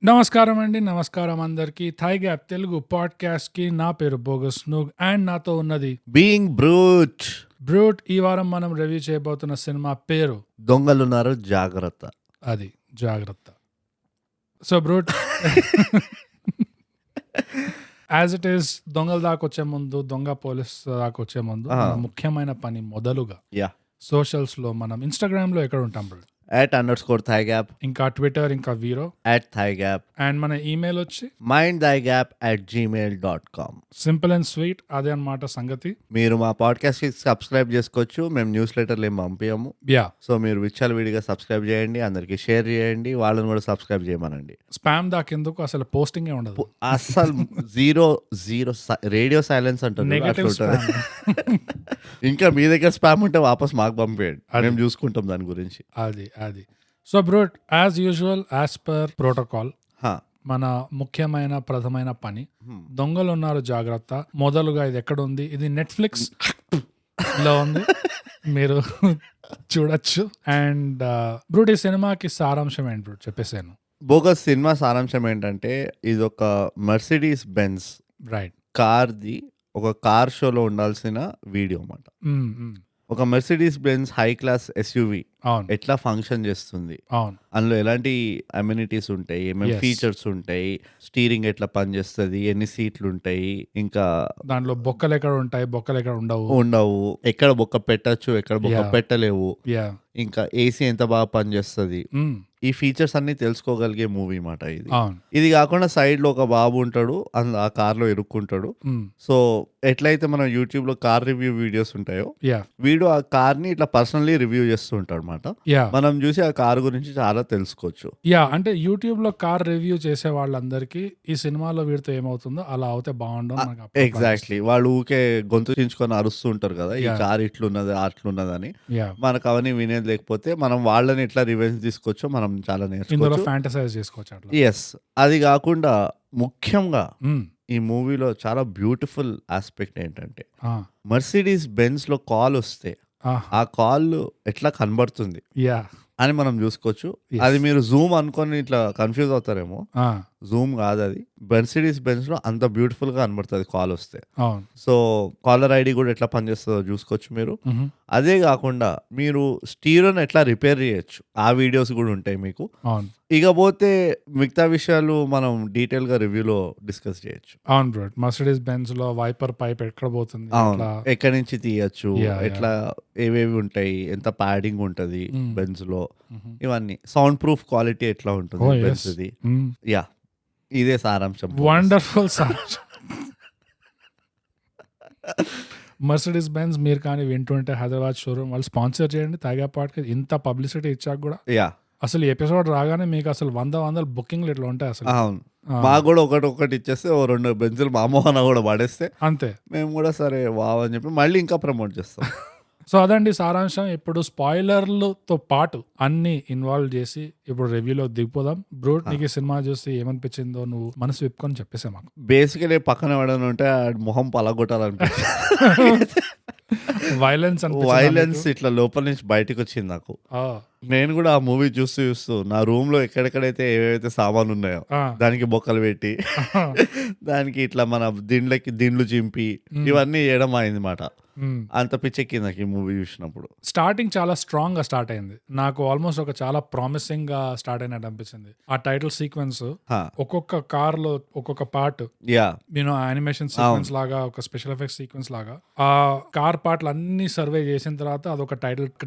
నమస్కారం అండి. నమస్కారం అందరికీ. థాయ్ గ్యాప్ తెలుగు పాడ్‌కాస్ట్‌కి నా పేరు బోగస్ నూగ్ అండ్ నాతో ఉన్నది బీయింగ్ బ్రూట్. బ్రూట్. ఈ వారం మనం రివ్యూ చేయబోతున్న సినిమా పేరు దొంగలున్నారు జాగ్రత్త. అది జాగ్రత్త. So brute as it is దొంగల దాకొచ్చే ముందు, దొంగ పోలీస్ దాకొచ్చే ముందు మన ముఖ్యమైన పని మొదలుగా యా సోషల్స్‌లో మనం ఇన్‌స్టాగ్రామ్‌లో ఎక్కడ ఉంటాం బ్రూట్? @_thigap, ఇంకా ట్విట్టర్, ఇంకా వీరో @thigap, అండ్ మన ఈమెయిల్ వచ్చి mindthigap@gmail.com. Simple and sweet. అదే అన్నమాట సంగతి. మీరు మా పాడ్కాస్ట్కి సబ్స్క్రైబ్ చేసుకోవచ్చు. మేము న్యూస్ లెటర్లు ఏం పంపించము. యా సో మీరు విడిగా సబ్స్క్రైబ్ చేయండి, అందరికి షేర్ చేయండి, వాళ్ళని కూడా సబ్స్క్రైబ్ చేయమనండి. స్పామ్ దాకెందుకు, అసలు పోస్టింగే ఉండదు. అస్సలు జీరో రేడియో సైలెన్స్ అంటారు. నెగటివ్ అట్లా ఉంటుంది. ఇంకా మీ దగ్గర స్పామ్ ఉంటే వాపస్ మాకు పంపేయండి, మేము చూసుకుంటాం దాని గురించి. అది so brute, as usual, as per protocol, హా. మన ముఖ్యమైన ప్రథమైన పని దొంగలు ఉన్నారు జాగ్రత్త. మొదలుగా ఇది ఎక్కడ ఉంది? ఇది నెట్ఫ్లిక్స్ లో ఉంది, మీరు చూడొచ్చు. అండ్ బ్రూట్, ఈ సినిమాకి సారాంశం ఏంటి బ్రూట్? చెప్పేసాను. బోగస్ సినిమా సారాంశం ఏంటంటే, ఇది ఒక మెర్సిడీస్ బెంజ్ రైట్. కార్ది ఒక కార్ షోలో ఉండాల్సిన వీడియో అన్నమాట. ఒక Mercedes Benz high class SUV అవును ఎట్లా ఫంక్షన్ చేస్తుంది, అవును అందులో ఎలాంటి అమ్యూనిటీస్ ఉంటాయి, ఏమేమి Yes. ఫీచర్స్ ఉంటాయి, స్టీరింగ్ ఎట్లా పనిచేస్తుంది, ఎన్ని సీట్లు ఉంటాయి, ఇంకా దాంట్లో బొక్కలు ఎక్కడ ఉంటాయి, బొక్కలు ఎక్కడ ఉండవు. ఉండవు, ఎక్కడ బొక్క పెట్టచ్చు, ఎక్కడ బొక్క Yeah. పెట్టలేవు, యా ఇంకా ఏసీ ఎంత బాగా పనిచేస్తుంది, ఈ ఫీచర్స్ అన్ని తెలుసుకోగలిగే మూవీ మాట ఇది. అవును ఇది కాకుండా సైడ్ లో ఒక బాబు ఉంటాడు, ఆ కార్ లో ఇరుక్కుంటాడు. సో ఎట్లయితే మనం యూట్యూబ్ లో కార్ రివ్యూ వీడియోస్ ఉంటాయో, యా వీడు ఆ కార్ ని ఇట్లా పర్సనల్లీ రివ్యూ చేస్తూ ఉంటాడు అనమాట. యా మనం చూసి ఆ కార్ గురించి చాలా తెలుసుకోవచ్చు. యా అంటే యూట్యూబ్ లో కార్ రివ్యూ చేసే వాళ్ళందరికీ ఈ సినిమాలో వీడితో ఏమవుతుందో అలా అవుతే బాగుండు అని నాకు అప్పుడు ఎగ్జాక్ట్లీ, వాళ్ళు ఊకే గొంతు చించుకొని అరుస్తూ ఉంటారు కదా, ఈ Yeah. కార్ ఇట్లున్నది అట్లున్నదని. యా మనకు అవన్నీ వినేది లేకపోతే మనం వాళ్ళని ఎట్లా రివెంజ్ తీసుకోవచ్చో మనం చాలా ఇందులో నేర్చుకోవచ్చు. ఫ్యాంటసైజ్ చేసుకోవచ్చు అట్లా. ఎస్, అది కాకుండా ముఖ్యంగా మ్మ్. ఈ మూవీలో చాలా బ్యూటిఫుల్ ఆస్పెక్ట్ ఏంటంటే, ఆ, మర్సిడీస్ బెంజ్ లో కాల్ వస్తే ఆ, ఆ కాల్ ఎట్లా కనబడుతుంది యా అని మనం చూసుకోవచ్చు. Yes. అది మీరు జూమ్ అనుకొని ఇట్లా కన్ఫ్యూజ్ అవుతారేమో, ఆ, జూమ్ కాదు, అది మెర్సిడీస్ బెంజ్ లో అంత బ్యూటిఫుల్ గా కనబడుతుంది కాల్ వస్తే. అవును. సో కాలర్ ఐడి కూడా ఎట్లా పనిచేస్తుందో చూసుకోవచ్చు మీరు. మ్హూ. అదే కాకుండా మీరు స్టీరోని ఎట్లా రిపేర్ చేయొచ్చు, ఆ వీడియోస్ కూడా ఉంటాయి మీకు. అవును ఇకపోతే మిగతా విషయాలు మనం డీటెయిల్ గా రివ్యూలో డిస్కస్ చేయొచ్చు. అవును బ్రో, మర్సిడీస్ బెంజ్ లో వైపర్ పైప్ ఎక్కడ పోతుంది, అవును, ఎట్లా ఎక్కడి నుంచి తీయచ్చు, Yeah, ఎట్లా ఏవేవి ఉంటాయి, ఎంత ప్యాడింగ్ ఉంటది Mm. బెంజ్ లో, మ్హూ. ఇవన్నీ సౌండ్ ప్రూఫ్ క్వాలిటీ ఎట్లా Oh, ఉంటుంది yes. బెంజ్ది. మ్మ్. యా, ఇదే సారాంశం. Wonderful sir. మర్సిడీస్ బెంజ్ మీరు కానీ వింటుంటే హైదరాబాద్ షోరూమ్ వాళ్ళు స్పాన్సర్ చేయండి. తాగా పాటకి ఇంత పబ్లిసిటీ ఇచ్చాక కూడా యా, అసలు ఎపిసోడ్ రాగానే మీకు అసలు 100 బుకింగ్లు ఇట్లా ఉంటాయి అసలు. అవును, ఆ, మాకు కూడా ఒకటి ఇచ్చేస్తే ఓ 2 బెంజులు మా అమ్మోహన కూడా పడేస్తే అంతే. మేము కూడా సరే వావ్ అని చెప్పి మళ్ళీ ఇంకా ప్రమోట్ చేస్తాం. సో అదండి సారాంశం. ఇప్పుడు స్పాయిలర్లతో పాటు అన్ని ఇన్వాల్వ్ చేసి ఇప్పుడు రివ్యూలో దిగిపోదాం. బ్రూట్, నీకు ఈ సినిమా చూసి ఏమనిపించిందో నువ్వు మనసు విప్పుకొని చెప్పేసా మాకు. బేసికలీ పక్కన ఎవడని ఉంటే ఆ మొహం పలగొట్టాలనిపించింది. వైలెన్స్ ఇట్లా లోపల నుంచి బయటకు వచ్చింది నాకు. నేను కూడా ఆ మూవీ చూస్తూ నా రూమ్ లో ఎక్కడెక్కడైతే ఏవైతే సామాన్లు ఉన్నాయో దానికి బొక్కలు పెట్టి దానికి ఇట్లా మన దిండ్లు చింపి ఇవన్నీ చేయడం అయింది మాట. అంత పిచ్చెక్కింది నాకు ఈ మూవీ చూసినప్పుడు. స్టార్టింగ్ చాలా స్ట్రాంగ్ గా స్టార్ట్ అయింది. నాకు ఆల్మోస్ట్ ఒక చాలా ప్రామిసింగ్ గా స్టార్ట్ అయినట్టు అనిపించింది. ఆ టైటిల్ సీక్వెన్స్ ఒక్కొక్క కార్ లో ఒక్కొక్క పార్ట్, యా, యానిమేషన్ సీక్వెన్స్ లాగా, ఒక స్పెషల్ ఎఫెక్ట్స్ సీక్వెన్స్ లాగా ఆ కార్ పార్ట్లు అన్ని సర్వే చేసిన తర్వాత అదొక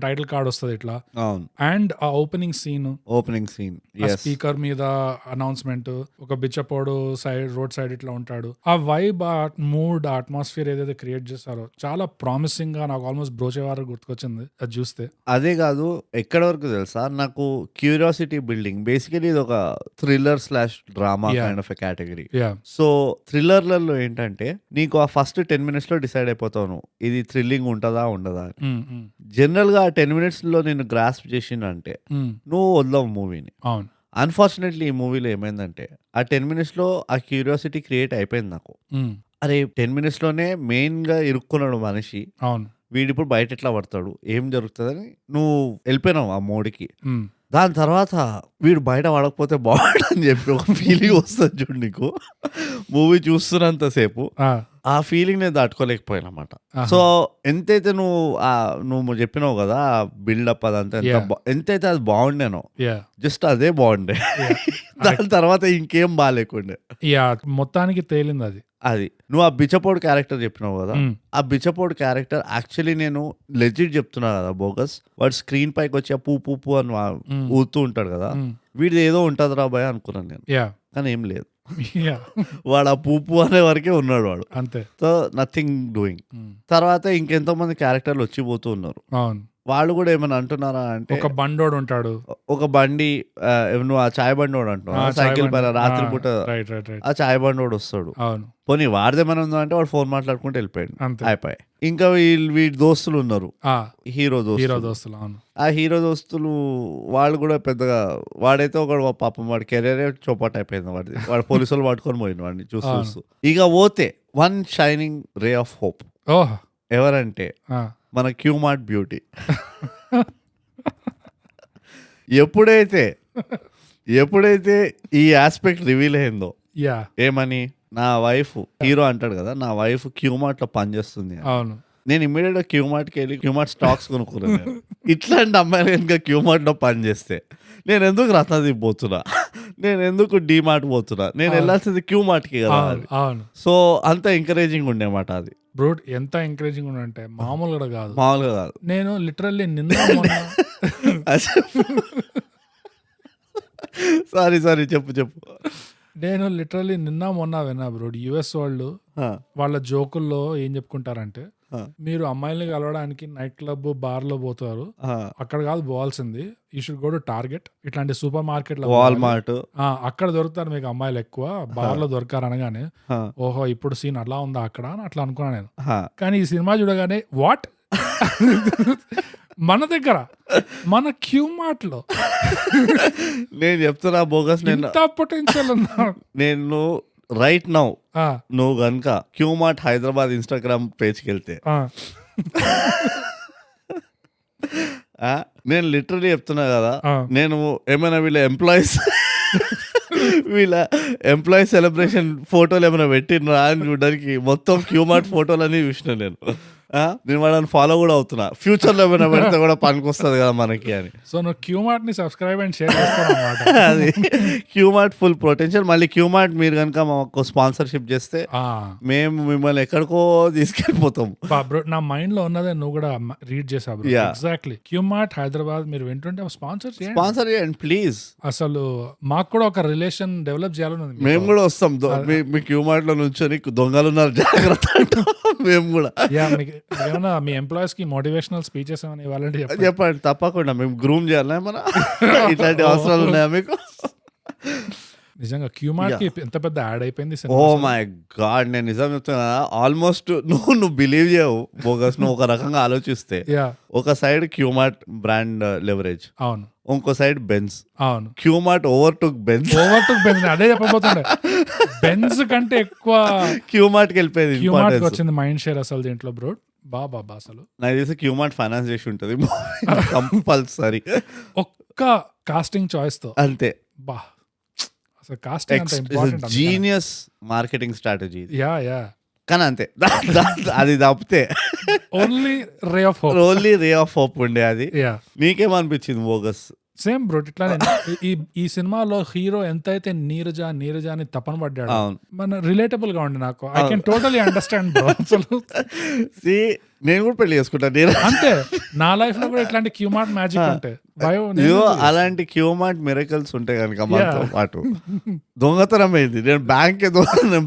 టైటిల్ కార్డ్ వస్తుంది ఇట్లా. అవును, అండ్ ఆ ఓపెనింగ్ సీన్ స్పీకర్ మీద అనౌన్స్మెంట్, ఒక బిచ్చపోడు రోడ్ సైడ్ ఇట్లా ఉంటాడు, ఆ వైబ్, ఆ మూడ్, ఆ అట్మాస్ఫియర్ ఏదైతే క్రియేట్ చేస్తారో చాలా ప్రామిసింగ్ గా నాకు ఆల్మోస్ట్ బ్రోచేవారు గుర్తుకొచ్చింది అది చూస్తే. అదే కాదు, ఎక్కడ వరకు తెలుసా, నాకు క్యూరియాసిటీ బిల్డింగ్. బేసికలీ ఇది ఒక thriller drama kind of a category. Yeah so థ్రిల్లర్లలో ఏంటంటే నీకు ఆ ఫస్ట్ 10 minutes లో డిసైడ్ అయిపోతావు ఇది థ్రిల్లింగ్ ఉంటుందా ఉండదా అని. జనరల్ గా ఆ 10 minutes లో నేను గ్రాస్ప్ చేసిందంటే నువ్వు వదలవు మూవీని. అవును అన్ఫార్చునేట్లీ ఈ మూవీలో ఏమైందంటే ఆ 10 minutes లో ఆ క్యూరియాసిటీ క్రియేట్ అయిపోయింది నాకు. అరే 10 minutes లోనే మెయిన్ గా ఇరుక్కున్నాడు మనిషి, అవును వీడిప్పుడు బయట ఎట్లా పడతాడు, ఏం జరుగుతుందని నువ్వు వెళ్ళిపోయినావు ఆ మోడ్కి. దాని తర్వాత వీడు బయట పడకపోతే బాగుండని చెప్పి ఒక ఫీలింగ్ వస్తుంది చూడు నీకు మూవీ చూస్తున్నంతసేపు. ఆ ఫీలింగ్ నేను దాటుకోలేకపోయాను అనమాట. సో ఎంతైతే నువ్వు చెప్పినావు కదా బిల్డప్ అదంతా ఎంతైతే అది బాగుండేనో జస్ట్ అదే బాగుండే. దాని తర్వాత ఇంకేం బాగాలేకుండే. మొత్తానికి తేలింది అది నువ్వు ఆ బిచ్చపోడు క్యారెక్టర్ చెప్పినావు కదా, ఆ బిచ్చపోడు క్యారెక్టర్ యాక్చువల్లీ నేను లెజిట్ చెప్తున్నా కదా బోగస్. వాడు స్క్రీన్ పైకి వచ్చి పూ పూ పూ అని ఊతూ ఉంటాడు కదా, వీడిది ఏదో ఉంటుంది రా భయ అనుకున్నాను నేను, కానీ ఏం లేదు. వాడు ఆ పూపు అనే వరకే ఉన్నాడు వాడు, అంతే. So nothing doing. తర్వాత ఇంకెంతో మంది క్యారెక్టర్లు వచ్చిపోతూ ఉన్నారు. వాళ్ళు కూడా ఏమైనా అంటున్నారా అంటే, ఒక బండోడు ఉంటాడు, ఒక బండి నువ్వు ఆ చాయ్ బండోడు అంటున్నావు, సైకిల్ పైన రాత్రి పూట ఆ చాయ్ బండోడు వస్తాడు. పోనీ వాడిదేమైనా ఉందా అంటే వాడు ఫోన్ మాట్లాడుకుంటూ వెళ్ళిపోయాడు, అయిపోయి. ఇంకా వీడి దోస్తులు ఉన్నారు, హీరో దోస్తులు. ఆ హీరో దోస్తులు వాళ్ళు కూడా పెద్దగా, వాడైతే ఒకడు పాపం వాడి కెరీరే చోపాట్ అయిపోయింది వాడిది. వాడు పోలీసులు పట్టుకొని పోయింది వాడిని చూస్తూ. ఇక పోతే one shining ray of hope ఎవరంటే మన క్యూమార్ట్ బ్యూటీ. ఎప్పుడైతే ఈ ఆస్పెక్ట్ రివీల్ అయిందో, ఏమని నా వైఫ్, హీరో అంటాడు కదా నా వైఫ్ క్యూమార్ట్ లో పనిచేస్తుంది, నేను ఇమ్మీడియట్ గా క్యూమార్ట్కి వెళ్ళి క్యూమార్ట్ స్టాక్స్ కొనుక్కున్నాను. ఇట్లాంటి అమ్మాయిలు కనుక క్యూమార్ట్ లో పని చేస్తే నేను ఎందుకు రత్నదీప్ పోతున్నా, నేను ఎందుకు డీమార్ట్ పోతున్నా, నేను వెళ్ళాల్సింది క్యూమార్ట్కి కదా. సో అంత ఎంకరేజింగ్ ఉండేమాట అది. బ్రూట్ ఎంత ఎంకరేజింగ్ ఉండంటే మామూలుగా కాదు. నేను లిటరల్లీ నిన్న సారీ చెప్పు. నేను లిటరల్లీ నిన్న మొన్న విన్నా బ్రోడ్, యుఎస్ వాళ్ళు వాళ్ళ జోకుల్లో ఏం చెప్పుకుంటారంటే, మీరు అమ్మాయిల్ని కలవడానికి నైట్ క్లబ్ బార్ లో పోతారు, అక్కడ కాదు పోవాల్సింది, you should go to Target, ఇట్లాంటి సూపర్ మార్కెట్ లో, వాల్మార్ట్, అక్కడ దొరుకుతారు మీకు అమ్మాయిలు ఎక్కువ, బార్ లో దొరకారు అనగానే ఓహో ఇప్పుడు సీన్ అట్లా ఉందా అక్కడ అని అట్లా అనుకున్నా నేను. కానీ ఈ సినిమా చూడగానే వాట్ మన దగ్గర మన క్యూమార్ట్ లో నేను చెప్తున్నా బోగస్, పొటెన్షియల్ ఉన్నా. నేను రైట్ నౌ నువ్వు గనుక క్యూమార్ట్ హైదరాబాద్ ఇన్స్టాగ్రామ్ పేజ్కి వెళ్తే, నేను లిటరలీ చెప్తున్నా కదా, నేను ఏమైనా వీళ్ళ ఎంప్లాయీస్ సెలబ్రేషన్ ఫోటోలు ఏమైనా పెట్టినరా అని చూడడానికి మొత్తం క్యూమార్ట్ ఫోటోలని చూసిన నేను వాళ్ళని ఫాలో కూడా అవుతున్నా, ఫ్యూచర్ లో ఏమైనా పెడితే కూడా పనికి వస్తుంది కదా మనకి అని. సో నువ్వు క్యూమార్ట్ ని సబ్స్క్రైబ్ అండ్ షేర్ చేస్తావు. అది క్యూమార్ట్ ఫుల్ పొటెన్షియల్. మళ్ళీ క్యూమార్ట్ మీరు కనుక మాకు స్పాన్సర్షిప్ చేస్తే మేము మిమ్మల్ని ఎక్కడికో తీసుకెళ్ళిపోతాం. నా మైండ్ లో ఉన్నదే నువ్వు కూడా రీడ్ చేసావు. ఎగ్జాక్ట్లీ క్యూమార్ట్ హైదరాబాద్ మీరు వింటుంటే స్పాన్సర్ చేయండి ప్లీజ్. అసలు మాకు కూడా ఒక రిలేషన్ డెవలప్ చేయాలని ఉంది. మేము కూడా వస్తాం మీ క్యూమార్ట్ లో నుంచొని దొంగలు ఉన్నారు జాగ్రత్త అంటాం మేము కూడా. ఏమన్నా మీ ఎంప్లాయీస్ కి మోటివేషనల్ స్పీచెస్ ఏమైనా ఇవ్వాలంటే చెప్పండి, తప్పకుండా. మేము గ్రూమ్ చేయాలి మన ఇట్లాంటి అవసరాలు ఉన్నాయా మీకు? నిజంగా క్యూమార్ట్ కి ఎంత పెద్ద యాడ్ అయిపోయింది. ఓ మై గాడ్, నేను నిజం చెప్తున్నా, ఆల్మోస్ట్ నువ్వు బిలీవ్ చేయవు బోగస్. నువ్వు ఒక రకంగా ఆలోచిస్తే ఒక సైడ్ క్యూమార్ట్ బ్రాండ్ లెవరేజ్, అవును, ఇంకో సైడ్ బెంజ్, అవును, క్యూమార్ట్ ఓవర్ టుక్ బెంజ్. అదే చెప్పబోతుండే, బెంజ్ కంటే ఎక్కువ క్యూమార్ట్కి వెళ్ళిపోయింది. క్యూమార్ట్కి వచ్చింది మైండ్ షేర్ అసలు దీంట్లో బ్రో. బాబా అసలు నాకు తెలిసి క్యూమార్ట్ ఫైనాన్స్ చేసి ఉంటుంది కంపల్సరీ, ఒక్క కాస్టింగ్ చాయిస్ తో, అంతే. బా అసలు casting genius marketing strategy. Yeah కానీ అంతే, అది తప్పితే ఓన్లీ రే ఆఫ్ హోప్ ఉండే. అది నీకేమనిపించింది బోగస్? సేమ్ బ్రో ఇట్లానే ఈ సినిమాలో హీరో ఎంతైతే నీరజ అని తపన పడ్డాడు, మన రిలేటబుల్ గా ఉండి నాకు. I can totally understand bro. అసలు నేను కూడా పెళ్లి చేసుకుంటా అంతే. నా లైఫ్ లో కూడా ఇట్లాంటి క్యూమార్ట్ మ్యాజిక్ ఉంటాయి, అలాంటి క్యూమార్ట్ మిరకల్స్ ఉంటాయి కనుక మాతో పాటు. దొంగతనం అయింది, నేను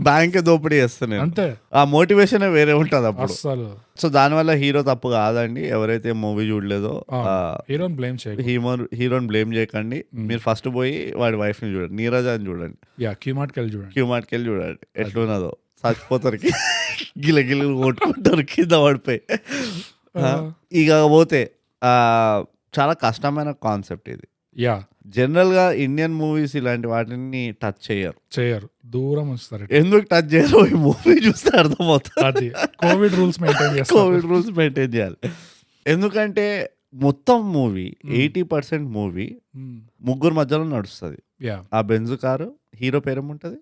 బ్యాంకే దోపిడీ చేస్తాను అంతే. ఆ మోటివేషన్ వేరే ఉంటది అప్పుడు అసలు. సో దానివల్ల హీరో తప్పు కాదండి. ఎవరైతే మూవీ చూడలేదో హీరోని బ్లేమ్ చేయకండి. మీరు ఫస్ట్ పోయి వాడి వైఫ్ ని చూడండి, నీరజ అని చూడండి, క్యూమార్ట్కి వెళ్ళి చూడండి ఎట్లున్నదో. చచ్చిపోతారు, గిల కొట్టుకుంటారు కింద పడిపోయి. ఇక పోతే చాలా కష్టమైన కాన్సెప్ట్ ఇది. జనరల్ గా ఇండియన్ మూవీస్ ఇలాంటి వాటిని టచ్ చేయరు, దూరం ఉంచుతారు. ఎందుకు టచ్ చేయరు? ఈ మూవీ చూస్తే అర్థమవుతుంది. కోవిడ్ రూల్స్ మెయింటైన్ చేయాలి. ఎందుకంటే మొత్తం మూవీ 80% మూవీ ముగ్గురు మధ్యలో నడుస్తుంది. ఆ బెంజ్ కారు హీరో పేరేముంటది?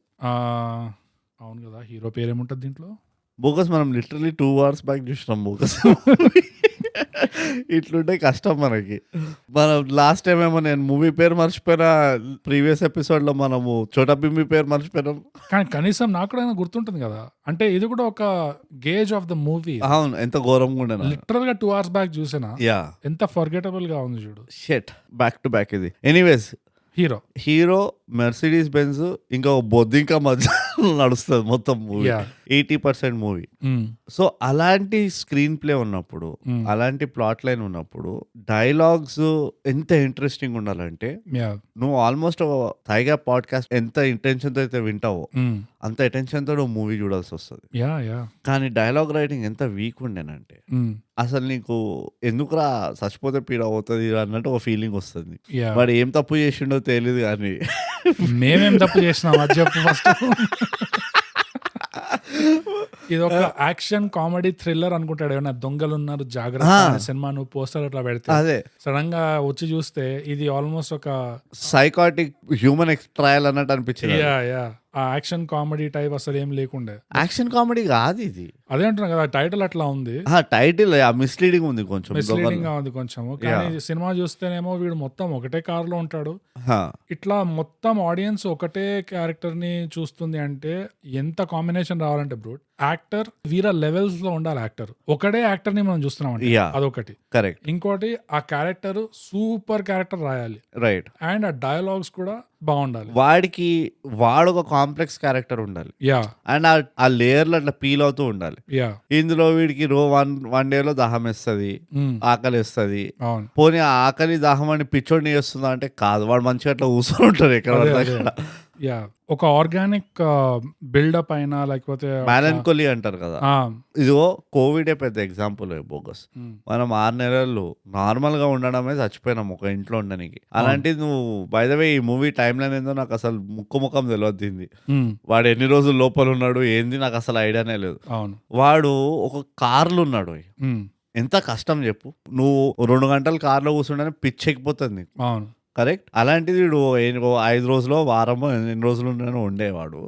అవును కదా, హీరో పేరేముంటది దీంట్లో? బోగస్ మనం లిటరలీ 2 hours బ్యాక్ చూసినాం బోగస్. ఇట్లుంటే కష్టం మనకి. మనం లాస్ట్ టైం ఏమో నేను మూవీ పేరు మర్చిపోయినా, ప్రీవియస్ ఎపిసోడ్ లో మనము చోటా బింబి పేరు మర్చిపోయినాం. కానీ కనీసం నాకు కూడా గుర్తుంటుంది కదా, అంటే ఇది కూడా ఒక గేజ్ ఆఫ్ ద మూవీ. అవును, ఎంత ఘోరంగా ఉండేనా. లిటరల్ గా 2 hours బ్యాక్ చూసినా, ఎంత ఫర్గెటబుల్ గా ఉంది చూడు. షెట్, బ్యాక్ టు బ్యాక్ ఇది. ఎనీవేస్, హీరో మెర్సిడీస్ బెంజ్ ఇంకా బొద్దింక మధ్య నడుస్తుంది మొత్తం మూవీ. 80% మూవీ. సో అలాంటి స్క్రీన్ ప్లే ఉన్నప్పుడు, అలాంటి ప్లాట్ లైన్ ఉన్నప్పుడు డైలాగ్స్ ఎంత ఇంట్రెస్టింగ్ ఉండాలంటే, నువ్వు ఆల్మోస్ట్ థైగా పాడ్కాస్ట్ ఎంత ఇంటెన్షన్ తో అయితే వింటావో అంత అటెన్షన్ తో నువ్వు మూవీ చూడాల్సి వస్తుంది. కానీ డైలాగ్ రైటింగ్ ఎంత వీక్ ఉండేనంటే అసలు నీకు ఎందుకురా చచ్చిపోతే పీడ అవుతుంది అన్నట్టు ఒక ఫీలింగ్ వస్తుంది. వాడు ఏం తప్పు చేసిండో తెలియదు కానీ మేమేం తప్పు చేసినాం అది చెప్పు ఫస్ట్. ఇది ఒక యాక్షన్ కామెడీ థ్రిల్లర్ అనుకుంటాడు. ఏమన్నా దొంగలు ఉన్నారు జాగ్రత్త సినిమా నువ్వు పోస్టర్ అట్లా పెడితే అదే సడన్ గా వచ్చి చూస్తే ఇది ఆల్మోస్ట్ ఒక సైకాటిక్ హ్యూమన్ ట్రయల్ అన్నట్టు అనిపించింది. ఆ యాక్షన్ కామెడీ టైప్ అసలు ఏం లేకుండే. యాక్షన్ కామెడీ కాదు ఇది. అదే అంటున్నా కదా, టైటిల్ అట్లా ఉంది. టైటిల్ మిస్లీడింగ్ ఉంది, కొంచెం మిస్లీడింగ్ గా ఉంది కొంచెం. కానీ సినిమా చూస్తేనేమో వీడు మొత్తం ఒకటే కార్ లో ఉంటాడు, ఇట్లా మొత్తం ఆడియన్స్ ఒకటే క్యారెక్టర్ ని చూస్తుంది అంటే ఎంత కాంబినేషన్ రావాలంటే బ్రూట్. యాక్టర్ వీర లెవెల్స్ లో ఉండాలి. యాక్టర్ ఒకటే యాక్టర్ ని మనం చూస్తున్నాం అంటే అదొకటి. కరెక్ట్. ఇంకోటి ఆ క్యారెక్టర్ సూపర్ క్యారెక్టర్ రాయాలి. రైట్. అండ్ ఆ డైలాగ్స్ కూడా బాగుండాలి. వాడు ఒక కాంప్లెక్స్ క్యారెక్టర్ ఉండాలి. అండ్ ఆ లేయర్ లో అట్లా పీల్ అవుతూ ఉండాలి. ఇందులో వీడికి వన్ డే లో దాహం వేస్తుంది, ఆకలి వేస్తుంది. పోనీ ఆ ఆకలి దాహం అని పిచ్చోడిని వేస్తుందా అంటే కాదు, వాడు మంచిగా అట్లా కూర్చొని ఉంటాడు ఎక్కడ. ఒక ఆర్గానిక్ బిల్డప్ అయినా లేకపోతే మెలంకోలీ అంటారు కదా, ఇదిగో కోవిడే పెద్ద ఎగ్జాంపుల్ బోగస్. మనం 6 నెలలు నార్మల్ గా ఉండడమే చచ్చిపోయినాం ఒక ఇంట్లో ఉండడానికి. అలాంటిది నువ్వు బై ద వే ఈ మూవీ టైం లైన్ ఏందో నాకు అసలు ముఖం తెలియద్ది. వాడు ఎన్ని రోజులు లోపల ఉన్నాడు ఏంది నాకు అసలు ఐడియానే లేదు. వాడు ఒక కార్లు ఉన్నాడు. ఎంత కష్టం చెప్పు. నువ్వు 2 గంటలు కార్లో కూర్చుంటే పిచ్చెక్కిపోతుంది నీకు. కరెక్ట్. అలాంటిది వీడు 5 రోజులో వారమో ఎన్ని రోజులు ఉండేవాడు.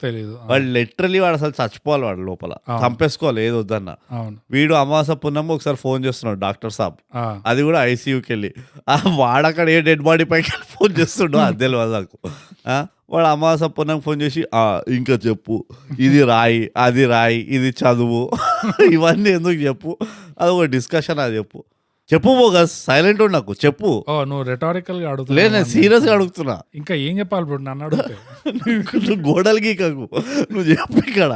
వాడు లిటరలీ వాడు అసలు చచ్చిపోవాలి, వాడు లోపల చంపేసుకోవాలి ఏది వద్దన్న. వీడు అమావాస పున్నమ్మ ఒకసారి ఫోన్ చేస్తున్నాడు డాక్టర్ సాబ్, అది కూడా ఐసీయూకి వెళ్ళి. వాడు అక్కడ ఏ డెడ్ బాడీ పైకి ఫోన్ చేస్తుండో అది తెలియదు నాకు. వాడు అమావాస పున్నమ్మ ఫోన్ చేసి ఇంకా చెప్పు, ఇది రాయి అది రాయి ఇది చదువు ఇవన్నీ ఎందుకు చెప్పు, అది ఒక డిస్కషన్, అది చెప్పు బోగస్. సైలెంట్ ఉండు, నాకు చెప్పు. నువ్వు రెటారికల్ గా అడుగుతున్నా, లేదు నేను సీరియస్ గా అడుగుతున్నా. ఇంకా ఏం చెప్పాలి బ్రో నన్ను అడిగితే? నువ్వు గోడలకి కాకు, నువ్వు చెప్పు. ఇక్కడ